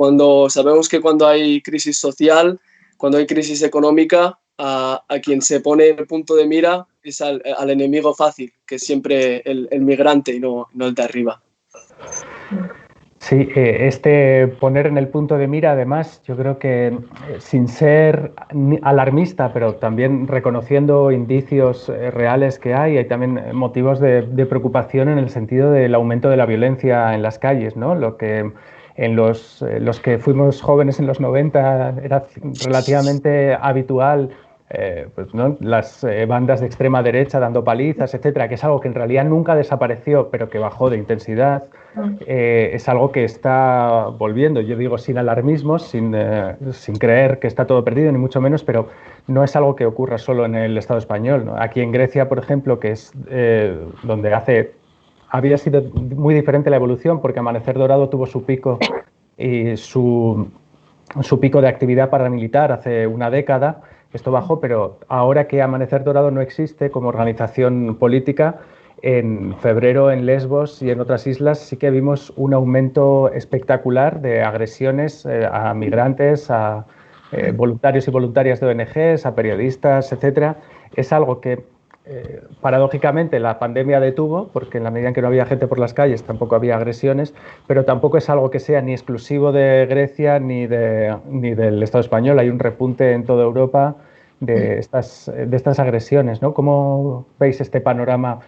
sabemos que cuando hay crisis social, cuando hay crisis económica, a quien se pone en el punto de mira es al enemigo fácil, que es siempre el migrante y no el de arriba. Sí, poner en el punto de mira, además, yo creo que sin ser alarmista, pero también reconociendo indicios reales que hay también motivos de preocupación en el sentido del aumento de la violencia en las calles, ¿no? Lo que en los que fuimos jóvenes en los 90 era relativamente habitual, pues, ¿no? Las bandas de extrema derecha dando palizas, etcétera, que es algo que en realidad nunca desapareció, pero que bajó de intensidad. Es algo que está volviendo, yo digo sin alarmismos, sin creer que está todo perdido, ni mucho menos, pero no es algo que ocurra solo en el Estado español, ¿no? Aquí en Grecia, por ejemplo, que es donde había sido muy diferente la evolución, porque Amanecer Dorado tuvo su pico y su pico de actividad paramilitar hace una década. Esto bajó, pero ahora que Amanecer Dorado no existe como organización política, en febrero en Lesbos y en otras islas sí que vimos un aumento espectacular de agresiones a migrantes, a voluntarios y voluntarias de ONGs, a periodistas, etcétera. Es algo que paradójicamente la pandemia detuvo, porque en la medida en que no había gente por las calles tampoco había agresiones, pero tampoco es algo que sea ni exclusivo de Grecia ni del Estado español. Hay un repunte en toda Europa de estas agresiones, ¿no? ¿Cómo veis este panorama?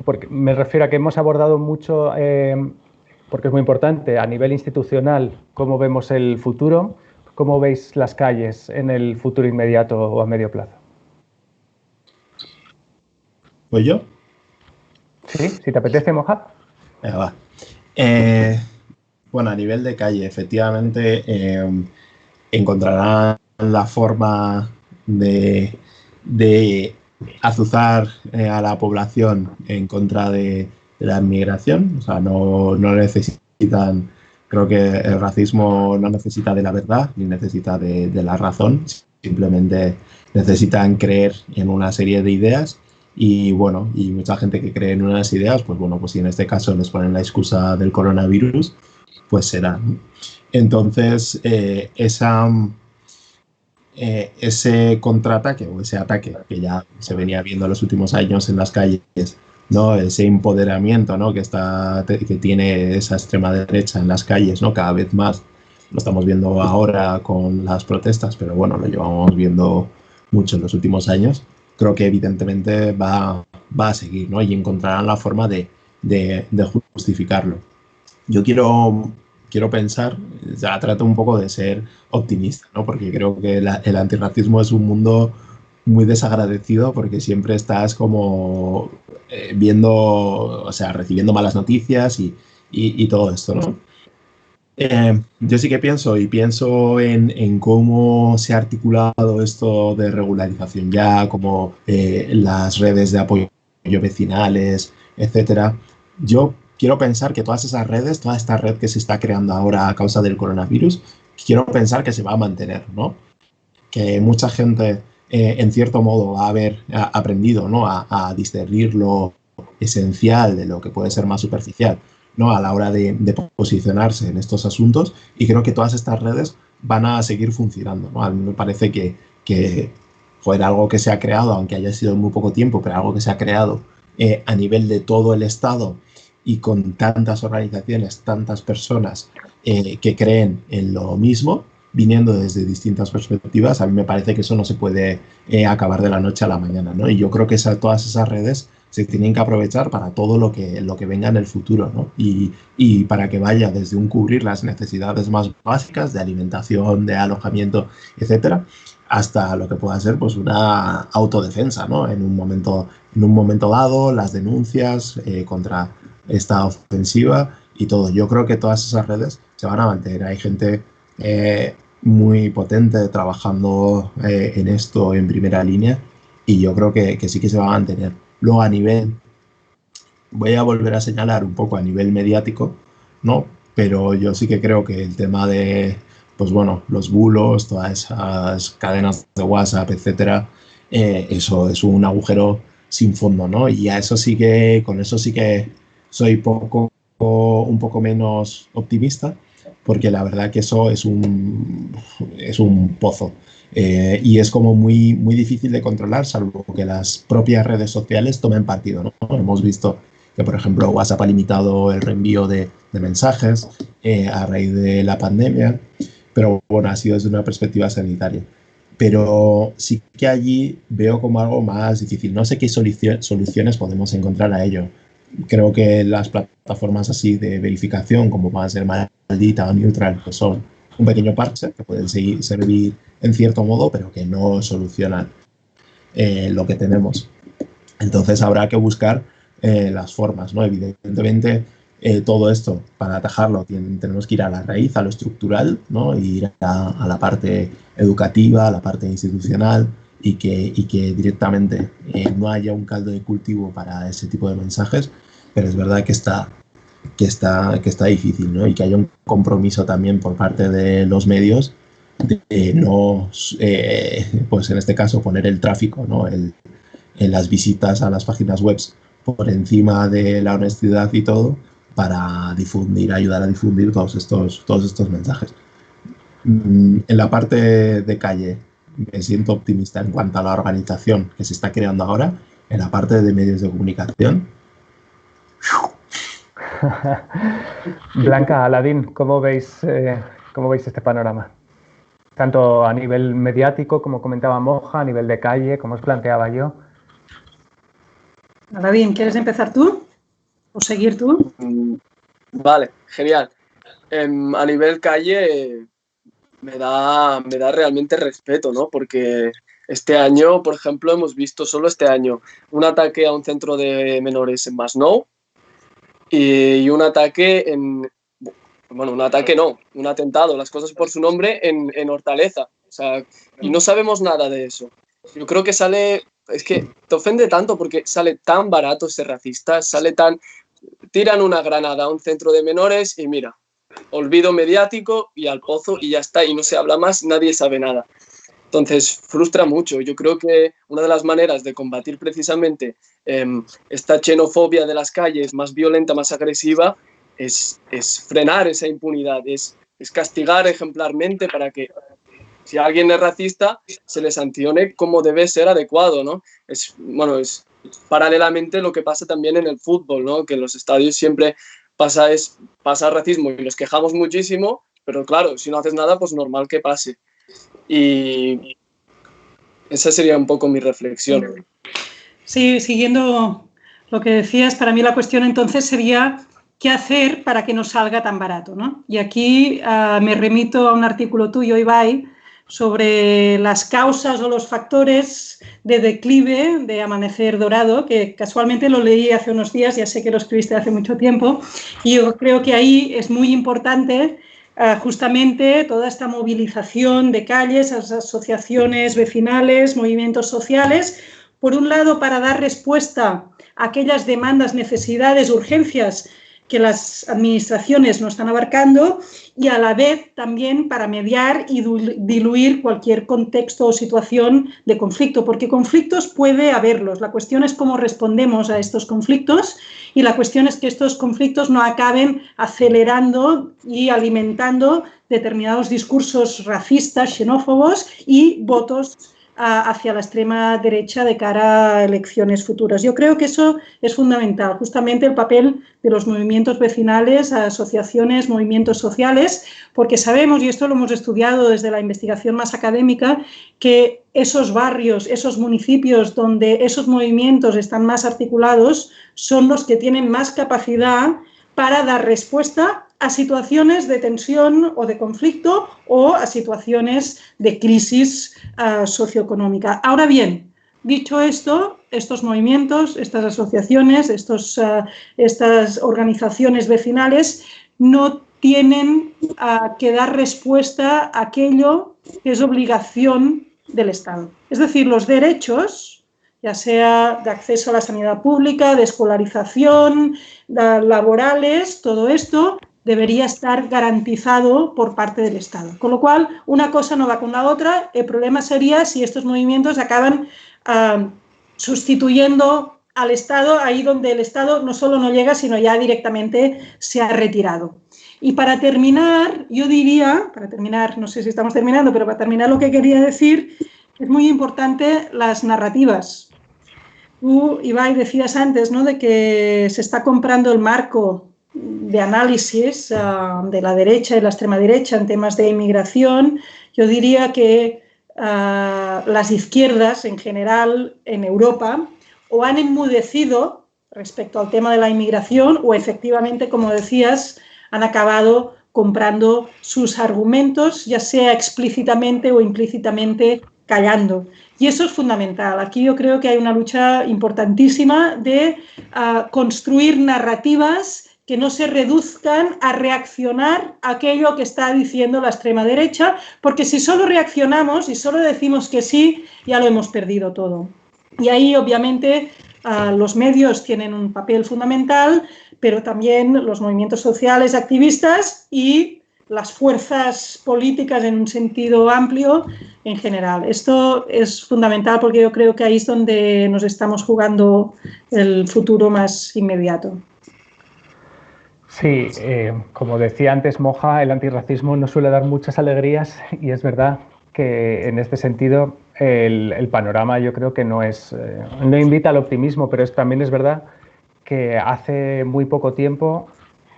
Porque me refiero a que hemos abordado mucho, porque es muy importante, a nivel institucional, cómo vemos el futuro, cómo veis las calles en el futuro inmediato o a medio plazo. ¿Voy yo? Sí, si te apetece, Mohab. Venga, va. Bueno, a nivel de calle, efectivamente, encontrarán la forma de azuzar a la población en contra de la inmigración. O sea, no necesitan, creo que el racismo no necesita de la verdad ni necesita de la razón, simplemente necesitan creer en una serie de ideas. Y bueno, y mucha gente que cree en unas ideas, pues bueno, pues si en este caso les ponen la excusa del coronavirus, pues será. Entonces, ese contraataque o ese ataque que ya se venía viendo en los últimos años en las calles, ¿no? Ese empoderamiento, ¿no? que tiene esa extrema derecha en las calles, ¿no? Cada vez más. Lo estamos viendo ahora con las protestas, pero bueno, lo llevamos viendo mucho en los últimos años. Creo que evidentemente va a seguir, ¿no? Y encontrarán la forma de justificarlo. Yo quiero pensar, ya trato un poco de ser optimista, ¿no? Porque creo que el antirracismo es un mundo muy desagradecido, porque siempre estás como recibiendo malas noticias y todo esto, ¿no? Yo sí que pienso en cómo se ha articulado esto de regularización ya, como las redes de apoyo vecinales, etcétera. Yo quiero pensar que todas esas redes, toda esta red que se está creando ahora a causa del coronavirus, quiero pensar que se va a mantener, ¿no? Que mucha gente, en cierto modo, va a haber aprendido, ¿no? a discernir lo esencial de lo que puede ser más superficial, ¿no? A la hora de posicionarse en estos asuntos, y creo que todas estas redes van a seguir funcionando, ¿no? A mí me parece que joder, algo que se ha creado, aunque haya sido en muy poco tiempo, pero algo que se ha creado a nivel de todo el Estado y con tantas organizaciones, tantas personas que creen en lo mismo, viniendo desde distintas perspectivas, a mí me parece que eso no se puede acabar de la noche a la mañana, ¿no? Y yo creo que todas esas redes se tienen que aprovechar para todo lo que venga en el futuro, ¿no? Y para que vaya desde un cubrir las necesidades más básicas de alimentación, de alojamiento, etcétera, hasta lo que pueda ser pues una autodefensa, ¿no? En un momento dado, las denuncias contra esta ofensiva y todo. Yo creo que todas esas redes se van a mantener. Hay gente muy potente trabajando en esto en primera línea y yo creo que sí que se va a mantener. Luego voy a volver a señalar un poco a nivel mediático, ¿no? Pero yo sí que creo que el tema de, pues bueno, los bulos, todas esas cadenas de WhatsApp, etcétera, eso es un agujero sin fondo, ¿no? Y con eso sí que soy un poco menos optimista, porque la verdad que eso es un pozo. Y es como muy, muy difícil de controlar, salvo que las propias redes sociales tomen partido, ¿no? Hemos visto que, por ejemplo, WhatsApp ha limitado el reenvío de mensajes a raíz de la pandemia, pero bueno, ha sido desde una perspectiva sanitaria. Pero sí que allí veo como algo más difícil. No sé qué soluciones podemos encontrar a ello. Creo que las plataformas así de verificación, como pueden ser Maldita o Neutral, pues son un pequeño parche que pueden servir en cierto modo, pero que no solucionan lo que tenemos. Entonces habrá que buscar las formas, ¿no? Evidentemente, todo esto, para atajarlo, tenemos que ir a la raíz, a lo estructural, ¿no? E ir a la parte educativa, a la parte institucional y que directamente no haya un caldo de cultivo para ese tipo de mensajes, pero es verdad que está difícil, ¿no? Y que haya un compromiso también por parte de los medios de no, pues en este caso, poner el tráfico, ¿no? En las visitas a las páginas web por encima de la honestidad y todo, para ayudar a difundir todos estos mensajes. En la parte de calle me siento optimista en cuanto a la organización que se está creando ahora. En la parte de medios de comunicación, Blanca, Aladín, ¿cómo veis este panorama? Tanto a nivel mediático, como comentaba Moja, a nivel de calle, como os planteaba yo. Aladín, ¿quieres empezar tú o seguir tú? Vale, genial. A nivel calle me da realmente respeto, ¿no? Porque este año, por ejemplo, hemos visto solo este año un ataque a un centro de menores en Masnou y un ataque un atentado, las cosas por su nombre, en Hortaleza. O sea, y no sabemos nada de eso. Yo creo que es que te ofende tanto porque sale tan barato ser racista, tiran una granada a un centro de menores y mira, olvido mediático y al pozo y ya está, y no se habla más, nadie sabe nada. Entonces, frustra mucho. Yo creo que una de las maneras de combatir precisamente esta xenofobia de las calles más violenta, más agresiva, es frenar esa impunidad, es castigar ejemplarmente para que si alguien es racista se le sancione como debe ser adecuado, ¿no? Es paralelamente lo que pasa también en el fútbol, ¿no? Que en los estadios siempre pasa racismo y nos quejamos muchísimo, pero claro, si no haces nada, pues normal que pase. Y esa sería un poco mi reflexión. Sí, siguiendo lo que decías, para mí la cuestión entonces sería qué hacer para que no salga tan barato, ¿no? Y aquí me remito a un artículo tuyo, Ibai, sobre las causas o los factores de declive de Amanecer Dorado, que casualmente lo leí hace unos días, ya sé que lo escribiste hace mucho tiempo, y yo creo que ahí es muy importante justamente toda esta movilización de calles, asociaciones vecinales, movimientos sociales, por un lado para dar respuesta a aquellas demandas, necesidades, urgencias que las administraciones no están abarcando y a la vez también para mediar y diluir cualquier contexto o situación de conflicto, porque conflictos puede haberlos. La cuestión es cómo respondemos a estos conflictos y la cuestión es que estos conflictos no acaben acelerando y alimentando determinados discursos racistas, xenófobos y votos hacia la extrema derecha de cara a elecciones futuras. Yo creo que eso es fundamental, justamente el papel de los movimientos vecinales, asociaciones, movimientos sociales, porque sabemos, y esto lo hemos estudiado desde la investigación más académica, que esos barrios, esos municipios donde esos movimientos están más articulados son los que tienen más capacidad para dar respuesta a situaciones de tensión o de conflicto o a situaciones de crisis socioeconómica. Ahora bien, dicho esto, estos movimientos, estas asociaciones, estas organizaciones vecinales no tienen que dar respuesta a aquello que es obligación del Estado. Es decir, los derechos, ya sea de acceso a la sanidad pública, de escolarización, laborales, todo esto debería estar garantizado por parte del Estado. Con lo cual, una cosa no va con la otra. El problema sería si estos movimientos acaban sustituyendo al Estado ahí donde el Estado no solo no llega, sino ya directamente se ha retirado. Y para terminar, yo diría, no sé si estamos terminando, pero para terminar lo que quería decir, es muy importante las narrativas. Tú, Ibai, decías antes, ¿no?, de que se está comprando el marco de análisis de la derecha y la extrema derecha en temas de inmigración. Yo diría que las izquierdas en general en Europa o han enmudecido respecto al tema de la inmigración o efectivamente, como decías, han acabado comprando sus argumentos, ya sea explícitamente o implícitamente callando. Y eso es fundamental. Aquí yo creo que hay una lucha importantísima de construir narrativas que no se reduzcan a reaccionar a aquello que está diciendo la extrema derecha, porque si solo reaccionamos y solo decimos que sí, ya lo hemos perdido todo. Y ahí, obviamente, los medios tienen un papel fundamental, pero también los movimientos sociales, activistas y las fuerzas políticas en un sentido amplio en general. Esto es fundamental porque yo creo que ahí es donde nos estamos jugando el futuro más inmediato. Sí, como decía antes Moja, el antirracismo no suele dar muchas alegrías y es verdad que en este sentido el panorama yo creo que no invita al optimismo, pero también es verdad que hace muy poco tiempo,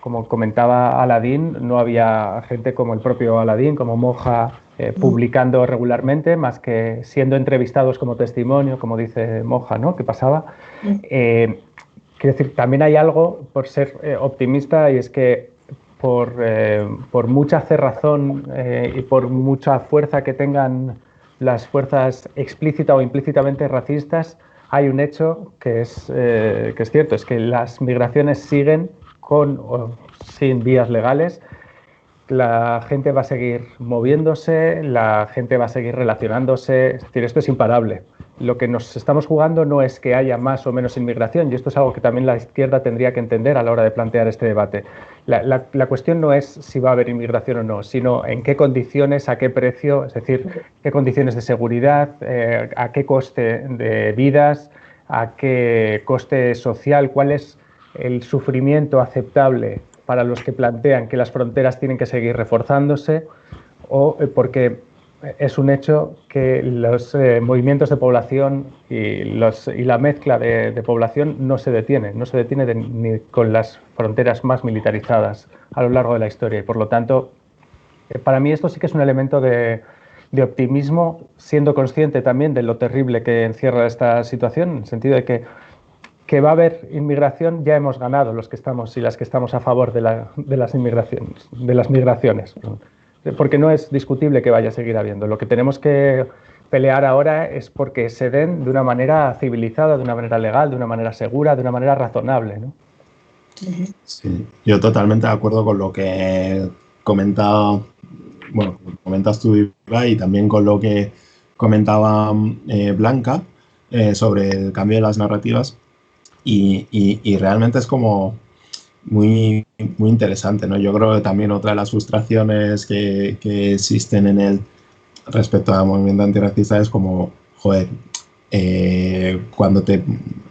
como comentaba Aladín, no había gente como el propio Aladín, como Moja, publicando regularmente, más que siendo entrevistados como testimonio, como dice Moja, ¿no?, que pasaba. Quiero decir, también hay algo, por ser optimista, y es que por mucha cerrazón y por mucha fuerza que tengan las fuerzas explícita o implícitamente racistas, hay un hecho que es cierto, es que las migraciones siguen con o sin vías legales. La gente va a seguir moviéndose, la gente va a seguir relacionándose, es decir, esto es imparable. Lo que nos estamos jugando no es que haya más o menos inmigración, y esto es algo que también la izquierda tendría que entender a la hora de plantear este debate. La cuestión no es si va a haber inmigración o no, sino en qué condiciones, a qué precio, es decir, qué condiciones de seguridad, a qué coste de vidas, a qué coste social, cuál es el sufrimiento aceptable para los que plantean que las fronteras tienen que seguir reforzándose, o porque es un hecho que los movimientos de población y la mezcla de población no se detiene ni con las fronteras más militarizadas a lo largo de la historia. Y por lo tanto, para mí esto sí que es un elemento de optimismo, siendo consciente también de lo terrible que encierra esta situación, en el sentido de que va a haber inmigración. Ya hemos ganado los que estamos y las que estamos a favor de las migraciones. Porque no es discutible que vaya a seguir habiendo. Lo que tenemos que pelear ahora es porque se den de una manera civilizada, de una manera legal, de una manera segura, de una manera razonable, ¿no? Sí, yo totalmente de acuerdo con lo que comentas tú, Ibai, y también con lo que comentaba Blanca sobre el cambio de las narrativas. Y realmente es como muy, muy interesante, ¿no? Yo creo que también otra de las frustraciones que existen respecto al movimiento antirracista es como, joder,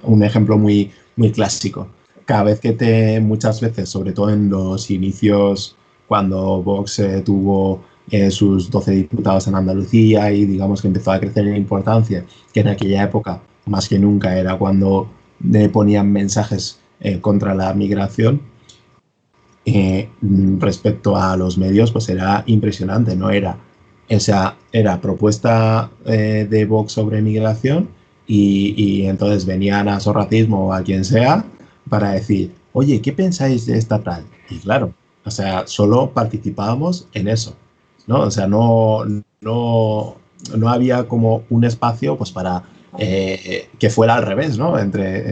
un ejemplo muy, muy clásico. Cada vez muchas veces, sobre todo en los inicios, cuando Vox tuvo sus 12 diputados en Andalucía y digamos que empezó a crecer en importancia, que en aquella época más que nunca era cuando ponían mensajes contra la migración. Respecto a los medios, pues era impresionante, ¿no? Era propuesta de Vox sobre migración y entonces venían a Sorracismo o a quien sea para decir, oye, ¿qué pensáis de esta tal? Y claro, o sea, solo participábamos en eso, ¿no? O sea, no había como un espacio pues para que fuera al revés, ¿no?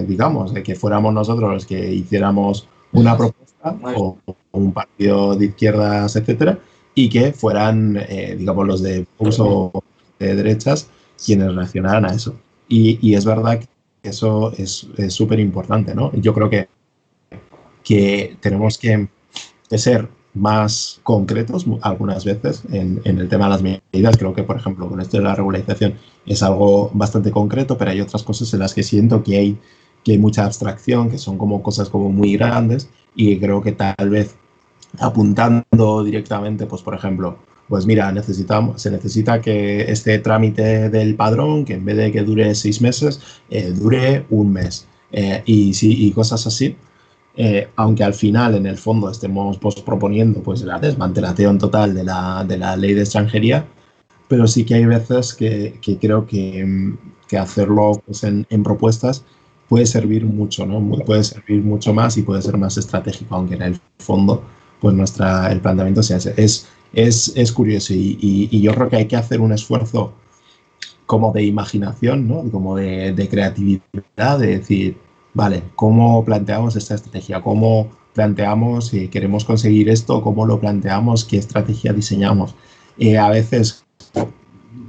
Digamos, de que fuéramos nosotros los que hiciéramos una propuesta o un partido de izquierdas, etcétera, y que fueran, digamos, los de uso de derechas quienes reaccionaran a eso. Y es verdad que eso es súper importante, ¿no? Yo creo que tenemos que ser más concretos algunas veces en el tema de las medidas. Creo que, por ejemplo, con esto de la regularización es algo bastante concreto, pero hay otras cosas en las que siento que hay mucha abstracción, que son como cosas como muy grandes y creo que tal vez apuntando directamente, pues por ejemplo, pues mira, se necesita que este trámite del padrón, que en vez de que dure 6 meses, dure un mes y cosas así. Aunque al final, en el fondo, estemos pues, proponiendo pues, la desmantelación total de la ley de extranjería, pero sí que hay veces que creo que hacerlo pues, en propuestas puede servir mucho, ¿no? Puede servir mucho más y puede ser más estratégico, aunque en el fondo pues el planteamiento sea ese. Es curioso y yo creo que hay que hacer un esfuerzo como de imaginación, ¿no? Como de creatividad, de decir, vale, ¿cómo planteamos esta estrategia? ¿Cómo planteamos si queremos conseguir esto? ¿Cómo lo planteamos? ¿Qué estrategia diseñamos? A veces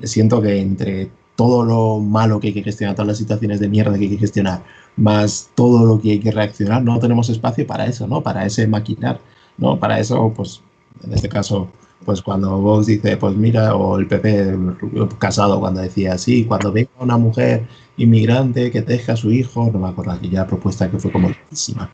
siento que entre todo lo malo que hay que gestionar, todas las situaciones de mierda que hay que gestionar, más todo lo que hay que reaccionar, no tenemos espacio para eso, ¿no? Para ese maquinar, ¿no? Para eso, pues, en este caso, pues cuando Vox dice, pues mira, o el PP Casado cuando decía, sí, cuando venga una mujer inmigrante que deja a su hijo, no me acuerdo aquella propuesta que fue como buenísima,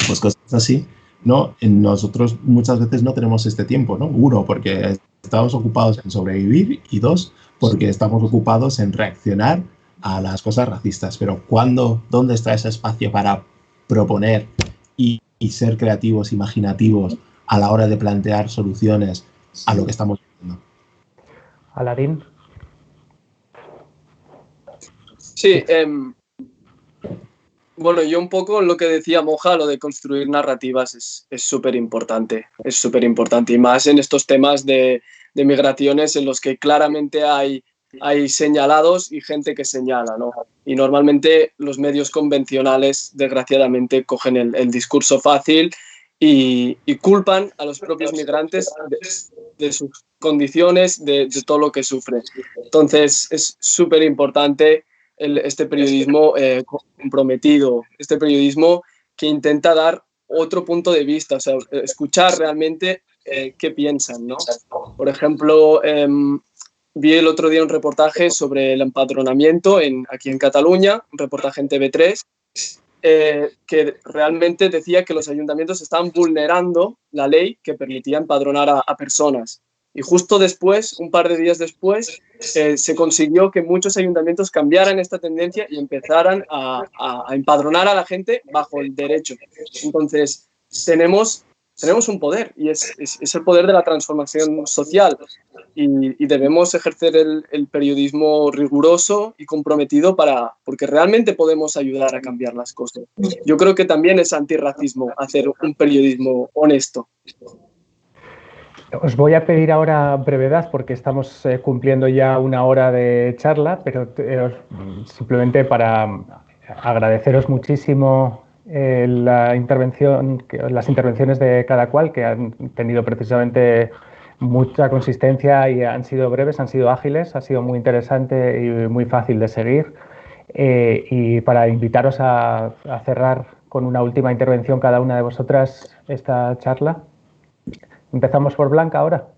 pues cosas así, ¿no? Nosotros muchas veces no tenemos este tiempo, ¿no? Uno, porque estamos ocupados en sobrevivir y dos, porque estamos ocupados en reaccionar a las cosas racistas. Pero ¿dónde está ese espacio para proponer y ser creativos, imaginativos a la hora de plantear soluciones a lo que estamos viviendo? Aladín. Sí, bueno, yo un poco lo que decía Moja, lo de construir narrativas es súper importante, y más en estos temas de migraciones en los que claramente hay señalados y gente que señala, ¿no? Y normalmente los medios convencionales, desgraciadamente, cogen el discurso fácil y culpan a los propios migrantes de sus condiciones, de todo lo que sufren. Entonces, es súper importante este periodismo comprometido, este periodismo que intenta dar otro punto de vista, o sea, escuchar realmente qué piensan, ¿no? Por ejemplo, vi el otro día un reportaje sobre el empadronamiento aquí en Cataluña, un reportaje en TV3, que realmente decía que los ayuntamientos estaban vulnerando la ley que permitía empadronar a personas. Y justo después, un par de días después, se consiguió que muchos ayuntamientos cambiaran esta tendencia y empezaran a empadronar a la gente bajo el derecho. Entonces, tenemos un poder y es el poder de la transformación social y debemos ejercer el periodismo riguroso y comprometido porque realmente podemos ayudar a cambiar las cosas. Yo creo que también es antirracismo hacer un periodismo honesto. Os voy a pedir ahora brevedad porque estamos cumpliendo ya una hora de charla, pero simplemente para agradeceros muchísimo las intervenciones de cada cual, que han tenido precisamente mucha consistencia y han sido breves, han sido ágiles, ha sido muy interesante y muy fácil de seguir. Y para invitaros a cerrar con una última intervención cada una de vosotras esta charla. Empezamos por Blanca ahora.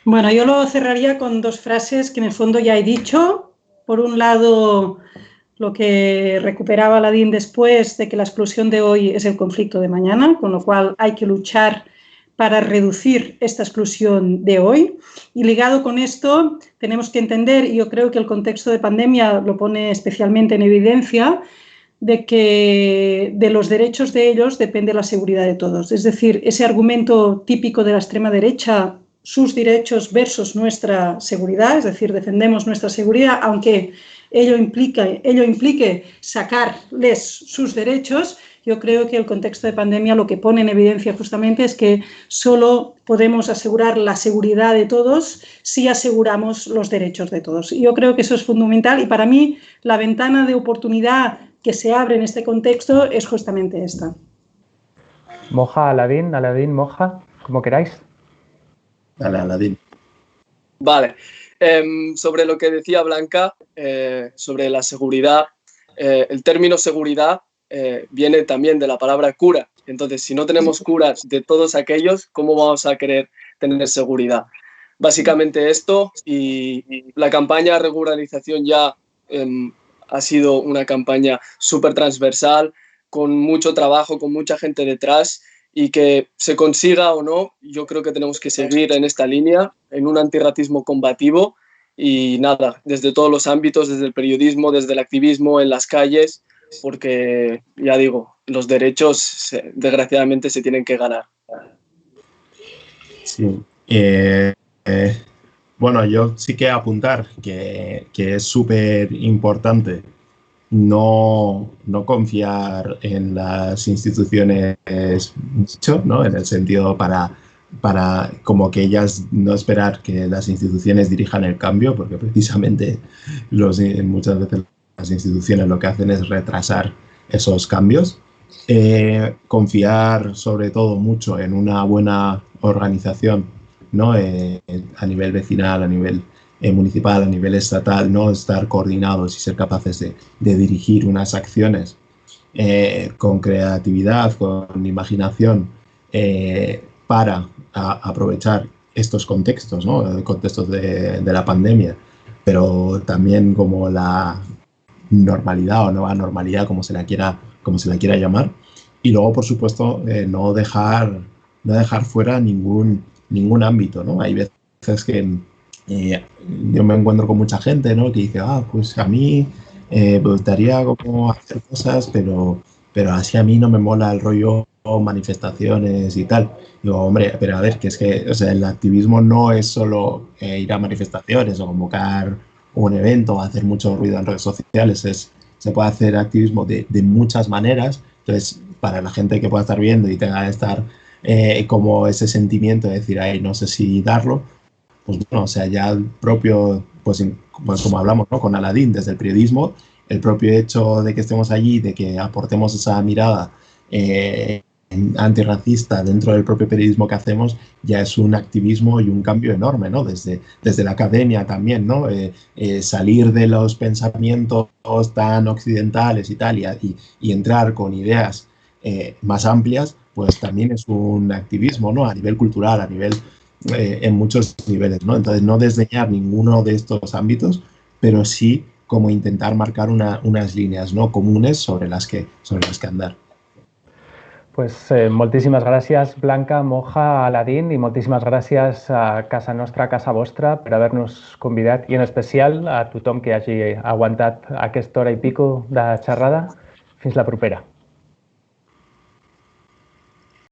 Bueno, yo lo cerraría con dos frases que en el fondo ya he dicho. Por un lado, lo que recuperaba Aladín después de que la explosión de hoy es el conflicto de mañana, con lo cual hay que luchar para reducir esta exclusión de hoy. Y ligado con esto, tenemos que entender, y yo creo que el contexto de pandemia lo pone especialmente en evidencia, de que de los derechos de ellos depende la seguridad de todos. Es decir, ese argumento típico de la extrema derecha, sus derechos versus nuestra seguridad, es decir, defendemos nuestra seguridad, aunque ello implique sacarles sus derechos. Yo creo que el contexto de pandemia lo que pone en evidencia justamente es que solo podemos asegurar la seguridad de todos si aseguramos los derechos de todos. Y yo creo que eso es fundamental y para mí la ventana de oportunidad que se abre en este contexto es justamente esta. Moja, Aladín, Moja, como queráis. Dale, Aladín. Vale. Sobre lo que decía Blanca, sobre la seguridad, el término seguridad viene también de la palabra cura. Entonces, si no tenemos curas de todos aquellos, ¿cómo vamos a querer tener seguridad? Básicamente esto, y la campaña de regularización ya ha sido una campaña súper transversal, con mucho trabajo, con mucha gente detrás, y que se consiga o no, yo creo que tenemos que seguir en esta línea, en un antirracismo combativo, y nada, desde todos los ámbitos, desde el periodismo, desde el activismo, en las calles, porque, ya digo, los derechos desgraciadamente se tienen que ganar. Sí. Bueno, yo sí que apuntar que es súper importante no confiar en las instituciones mucho, ¿no? En el sentido para como que ellas no esperar que las instituciones dirijan el cambio, porque precisamente muchas veces las instituciones lo que hacen es retrasar esos cambios. Confiar sobre todo mucho en una buena organización, ¿no? A nivel vecinal, a nivel municipal, a nivel estatal, no estar coordinados y ser capaces de dirigir unas acciones con creatividad, con imaginación, para aprovechar estos contextos, ¿no? Contextos de la pandemia, pero también como la normalidad o nueva normalidad, como se la quiera llamar. Y luego, por supuesto, no dejar fuera ningún ámbito, ¿no? Hay veces que yo me encuentro con mucha gente, ¿no? Que dice, pues a mí me gustaría como hacer cosas, pero así a mí no me mola el rollo manifestaciones y tal. Digo, hombre, pero a ver, que es que, o sea, el activismo no es solo ir a manifestaciones o convocar un evento o hacer mucho ruido en redes sociales, se puede hacer activismo de muchas maneras. Entonces, para la gente que pueda estar viendo y tenga que estar como ese sentimiento de decir, ay, no sé si darlo, pues bueno, o sea, ya el propio, pues como hablamos, ¿no? Con Aladín, desde el periodismo, el propio hecho de que estemos allí, de que aportemos esa mirada antirracista dentro del propio periodismo que hacemos, ya es un activismo y un cambio enorme, ¿no? Desde la academia también, ¿no? Salir de los pensamientos tan occidentales y tal, y entrar con ideas más amplias, pues también es un activismo, ¿no? A nivel cultural, a nivel en muchos niveles, ¿no? Entonces, no desdeñar ninguno de estos ámbitos, pero sí como intentar marcar unas líneas, ¿no? Comunes sobre las que andar. Pues moltíssimes gràcies, Blanca, Moja, Aladín, i moltíssimes gràcies a Casa Nostra, Casa Vostra, per haver-nos convidat, i en especial a tothom que hagi aguantat aquesta hora i pico de xerrada. Fins la propera.